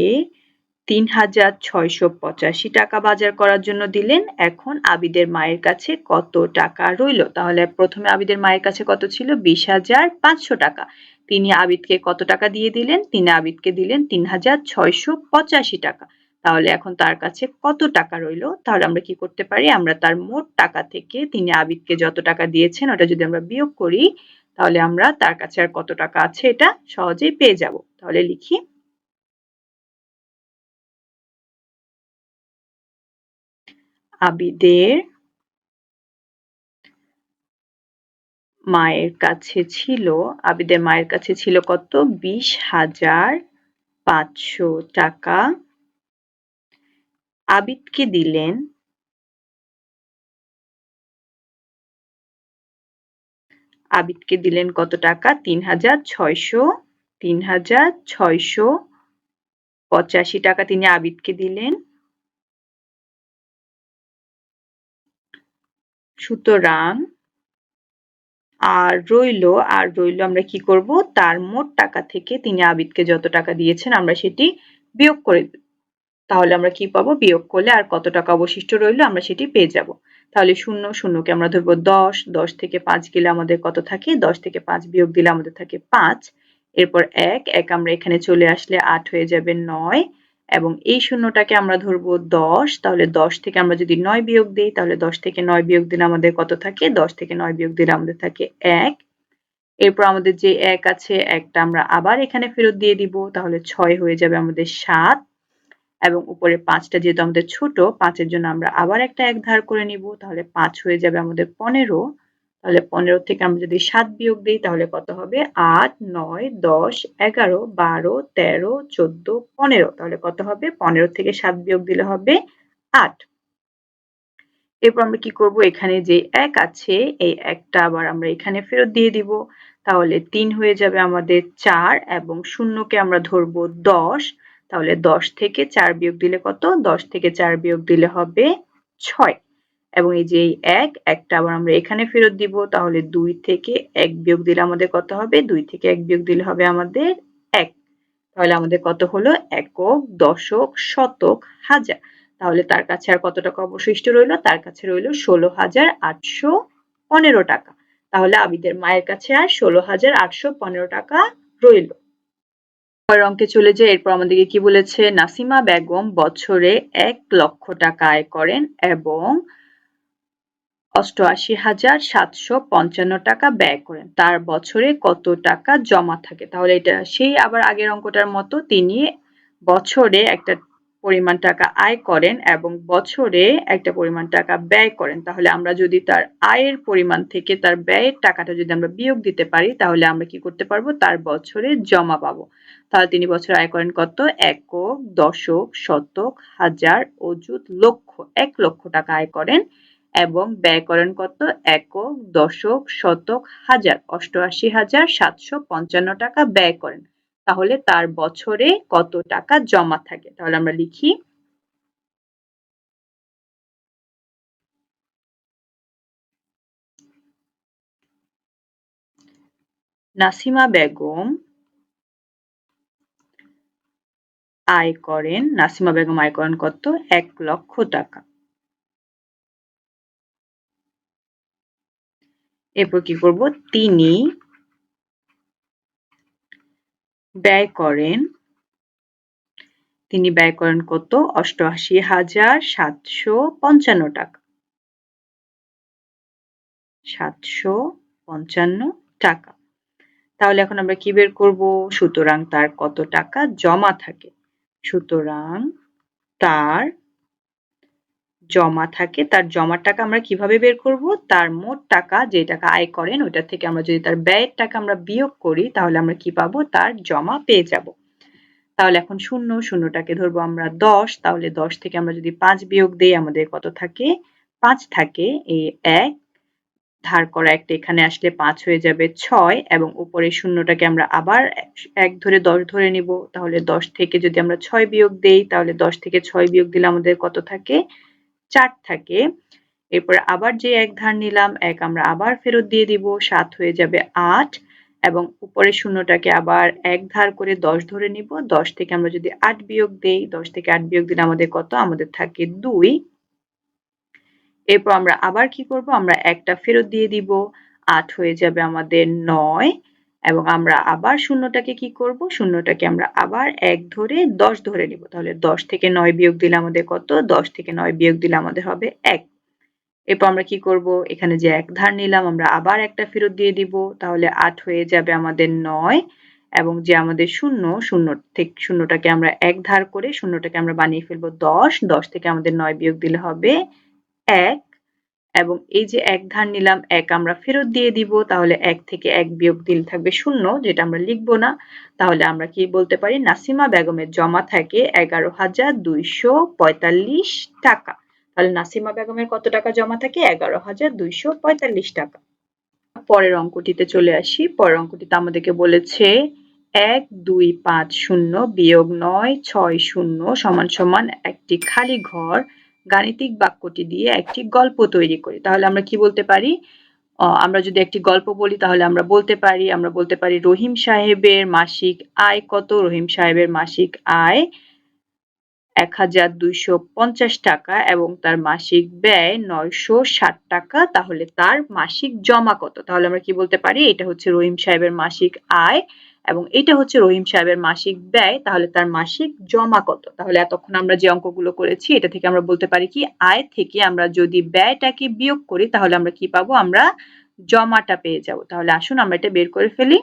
3,685 টাকা বাজার করার জন্য দিলেন। এখন আবিদের মায়ের কাছে কত টাকা রইল? তাহলে প্রথমে আবিদের মায়ের কাছে কত ছিল? 20,500 টাকা। তিনি আবিদকে কত টাকা দিয়ে দিলেন? তিনি আবিদকে দিলেন 3,685 টাকা। তাহলে এখন তার কাছে কত টাকা রইল? তাহলে আমরা কি করতে পারি? আমরা তার মোট টাকা থেকে তিনি আবিদকে যত টাকা দিয়েছেন ওটা যদি আমরা বিয়োগ করি, তাহলে আমরা তার কাছে আর কত টাকা আছে এটা সহজেই পেয়ে যাব। তাহলে লিখি আবিদের মায়ের কাছে ছিল, আবিদের মায়ের কাছে ছিল কত? 20,500 টাকা। আবিদকে দিলেন কত টাকা? 3,685 টাকা তিনি আবিদকে দিলেন। সুতরাং আর রইলো আমরা কি করব, তার মোট টাকা থেকে তিনি আবিদকে যত টাকা দিয়েছেন আমরা সেটি বিয়োগ করে দেব। তাহলে আমরা কি পাবো, বিয়োগ করলে আর কত টাকা অবশিষ্ট রইলো আমরা সেটি পেয়ে যাব। তাহলে 0 0 কে আমরা ধরবো 10, 10 থেকে 5 গেলে আমাদের কত থাকে, 10 থেকে 5 বিয়োগ দিলে আমাদের থাকে 5। এরপর 1 আমরা এখানে চলে আসলে 8 হয়ে যাবে 9, এবং এই শূন্যটাকে আমরা ধরবো 10। তাহলে 10 থেকে আমরা যদি 9 বিয়োগ দিই, তাহলে 10 থেকে 9 বিয়োগ দিলে আমাদের কত থাকে, 10 থেকে 9 বিয়োগ দিলে আমাদের থাকে 1। এরপর আমাদের যে 1 আছে, 1 টা আমরা আবার এখানে ফেরত দিয়ে দিব, তাহলে 6 হয়ে যাবে আমাদের 7, এবং উপরে 5 টা যেহেতু আমাদের ছোট, 5 এর জন্য আমরা আবার একটা 1 ধার করে নিব, তাহলে 5 হয়ে যাবে আমাদের 15। তাহলে 15 থেকে আমরা যদি 7 বিয়োগ দিই তাহলে কত হবে, 8, 9, 10, 11, 12, 13, 14, 15। তাহলে কত হবে, 15 থেকে 7 বিয়োগ দিলে হবে 8। এরপর আমরা কি করব, এখানে যে 1 আছে এই 1 টা আবার আমরা এখানে ফেরত দিয়ে দিব, তাহলে 3 হয়ে যাবে আমাদের 4, এবং 0 কে আমরা ধরবো 10। তাহলে 10 থেকে 4 বিয়োগ দিলে কত, 10 থেকে 4 বিয়োগ দিলে হবে 6, এবং এই যে এই 1 টা আবার আমরা এখানে ফেরত দিব, তাহলে 2 থেকে 1 বিয়োগ দিলে আমাদের কত হবে, 2 থেকে 1 বিয়োগ দিলে হবে আমাদের 1। তাহলে আমাদের কত হলো, একক, দশক, শতক, হাজার। তাহলে তার কাছে আর কত টাকা অবশিষ্ট রইল, তার কাছে রইল 16,815 টাকা। তাহলে আবিদের মায়ের কাছে আর 16,815 টাকা রইল। পরের অঙ্কে চলে যাই। এরপর আমাদেরকে কি বলেছে, নাসিমা বেগম বছরে 1 লক্ষ টাকা আয় করেন এবং 88,755 টাকা ব্যয় করেন। তার বছরে কত টাকা জমা থাকে? তাহলে এটা সেই আবার আগের অঙ্কটার মতো, তিনি বছরে একটা পরিমাণ টাকা আয় করেন এবং বছরে একটা পরিমাণ টাকা ব্যয় করেন। তাহলে আমরা যদি তার আয়ের পরিমাণ থেকে তার ব্যয়ের টাকাটা যদি আমরা বিয়োগ দিতে পারি, তাহলে আমরা কি করতে পারবো, তার বছরে জমা পাবো। তাহলে তিনি বছরে আয় করেন কত, একক, দশক, শতক, হাজার, অযুত, লক্ষ। 1 লক্ষ টাকা আয় করেন এবং ব্যয় করেন কত, একক, দশক, শতক, হাজার, 88,755 টাকা ব্যয় করেন। তাহলে তার বছরে কত টাকা জমা থাকে? তাহলে আমরা লিখি, নাসিমা বেগম আয় করেন কত, 1 লক্ষ টাকা। এরপর কি করব, তিনি ব্যয় করেন কত, 88,755 টাকা। 755 টাকা। তাহলে এখন আমরা কি বের করব, সুতরাং তার কত টাকা জমা থাকে। সুতরাং তার জমা থাকে, তার জমার টাকা আমরা কিভাবে বের করব, তার মোট টাকা যে টাকা আয় করেন ওটা থেকে আমরা যদি তার ব্যয়ের টাকা আমরা বিয়োগ করি, তাহলে আমরা কি পাবো, তার জমা পেয়ে যাব। তাহলে এখন 0 টাকে ধরবো আমরা 10, তাহলে 10 থেকে আমরা যদি 5 বিয়োগ দেই আমাদের কত থাকে, 5 থাকে। এই 1 ধার করা একটা এখানে আসলে 5 হয়ে যাবে 6, এবং উপরে শূন্যটাকে আমরা আবার 1 ধরে 10 ধরে নিব। তাহলে 10 থেকে যদি আমরা 6 বিয়োগ দেই, তাহলে 10 থেকে 6 বিয়োগ দিলে আমাদের কত থাকে, 4 থাকে। এরপরে আবার যে 1 ধার নিলাম, 1 আমরা আবার ফেরত দিয়ে দিব, 7 হয়ে যাবে 8, এবং উপরের শূন্যটাকে আবার 1 ধার করে 10 ধরে নিব। 10 থেকে আমরা যদি 8 বিয়োগ দেই, 10 থেকে 8 বিয়োগ দিলে আমাদের কত, আমাদের থাকে 2। এরপর আমরা আবার কি করব, আমরা 1 টা ফেরত দিয়ে দিব, 8 হয়ে যাবে আমাদের 9, এবং আমরা আবার শূন্যটাকে কি করব, শূন্যটাকে আমরা আবার 1 ধরে 10 ধরে নিব। তাহলে 10 থেকে 9 বিয়োগ দিলে আমাদের কত, 10 থেকে 9 বিয়োগ দিলে আমাদের হবে 1। এরপর আমরা কি করব, এখানে যে 1 ধার নিলাম আমরা আবার একটা ফেরত দিয়ে দিব, তাহলে 8 হয়ে যাবে আমাদের 9, এবং যে আমাদের শূন্যটাকে আমরা 1 ধার করে শূন্যটাকে আমরা বানিয়ে ফেলবো 10, 10 থেকে আমাদের 9 বিয়োগ দিলে হবে 1, এবং এই যে 1 ধার নিলাম 1 আমরা ফেরত দিয়ে দিব, তাহলে 1 থেকে 1 বিয়োগ দিলে থাকবে 0, যেটা আমরা লিখব না। তাহলে আমরা কি বলতে পারি, নাসিমা বেগমের জমা থাকে 11,245 টাকা। তাহলে নাসিমা বেগমের কত টাকা জমা থাকে, 11,245 টাকা। পরের অঙ্কটিতে চলে আসি। পরের অঙ্কটিতে আমাদেরকে বলেছে 1,250 বিয়োগ 960 একটি খালি ঘর, গাণিতিক বাক্যটি দিয়ে একটি গল্প তৈরি করি। তাহলে আমরা কি বলতে পারি, আমরা যদি একটি গল্প বলি তাহলে আমরা বলতে পারি রহিম সাহেবের মাসিক আয় কত? রহিম সাহেবের মাসিক আয় ১,২৫০ টাকা এবং তার মাসিক ব্যয় ৯৬০ টাকা। তাহলে তার মাসিক জমা কত? তাহলে আমরা কি বলতে পারি? এটা হচ্ছে রহিম সাহেবের মাসিক আয় এবং এটা হচ্ছে রহিম সাহেবের মাসিক ব্যয়। তাহলে তার মাসিক জমা কত? তাহলে এতক্ষণ আমরা যে অঙ্কগুলো করেছি এটা থেকে আমরা বলতে পারি কি আয় থেকে আমরা যদি ব্যয়টাকে বিয়োগ করি তাহলে আমরা কি পাবো? আমরা জমাটা পেয়ে যাব। তাহলে আসুন আমরা এটা বের করে ফেলি।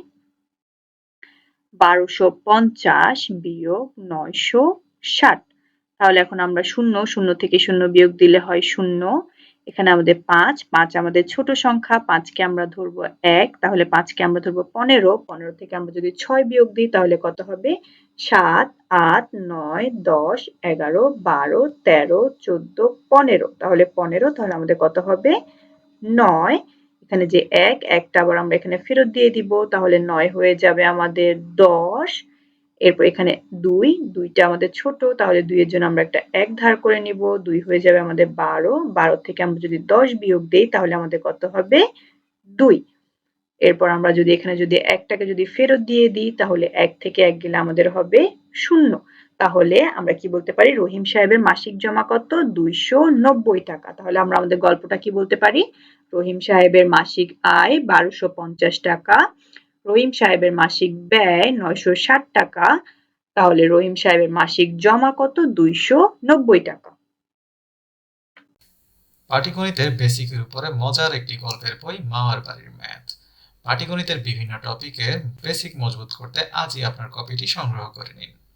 ১২৫০ বিয়োগ ৯৬০। তাহলে এখন আমরা শূন্য থেকে শূন্য বিয়োগ দিলে হয় শূন্য। এখানে আমাদের ৫ আমাদের ছোট সংখ্যা, ৫কে আমরা ধরবো ১, তাহলে ৫কে আমরা ধরবো ১৫, ১৫ থেকে আমরা যদি ৬ বিয়োগ দিই তাহলে কত হবে? ৭, ৮, ৯, ১০, ১১, ১২, ১৩, ১৪, ১৫। তাহলে ১৫, তাহলে আমাদের কত হবে? ৯। এখানে যে ১টা আবার আমরা এখানে ফেরত দিয়ে দিব। তাহলে ৯ হয়ে যাবে আমাদের ১০। এরপর এখানে ২টা আমাদের ছোট, তাহলে ২ এর জন্য আমরা একটা ১ ধার করে নিব। ২ হয়ে যাবে আমাদের ১২, ১২ থেকে আমরা যদি ১০ বিয়োগ দেই তাহলে আমাদের কত হবে? ২। এরপর আমরা যদি এখানে যদি ১টাকে যদি ফেরত দিয়ে দিই তাহলে ১ থেকে ১ গেলে আমাদের হবে ০। তাহলে আমরা কি বলতে পারি? রহিম সাহেবের মাসিক জমা কত? ২৯০ টাকা। তাহলে আমরা আমাদের গল্পটা কি বলতে পারি? রহিম সাহেবের মাসিক আয় ১২৫০ টাকা, রহিম সাহেবের মাসিক ব্যয় ৯৬০ টাকা। তাহলে রহিম সাহেবের মাসিক জমা কত? ২৯০ টাকা। পাটিগণিতের বেসিকের উপরে মজার একটি গল্পের বই মামার বাড়ির ম্যাথ। পাটিগণিতের বিভিন্ন টপিকের বেসিক মজবুত করতে আজই আপনার কপিটি সংগ্রহ করে নিন।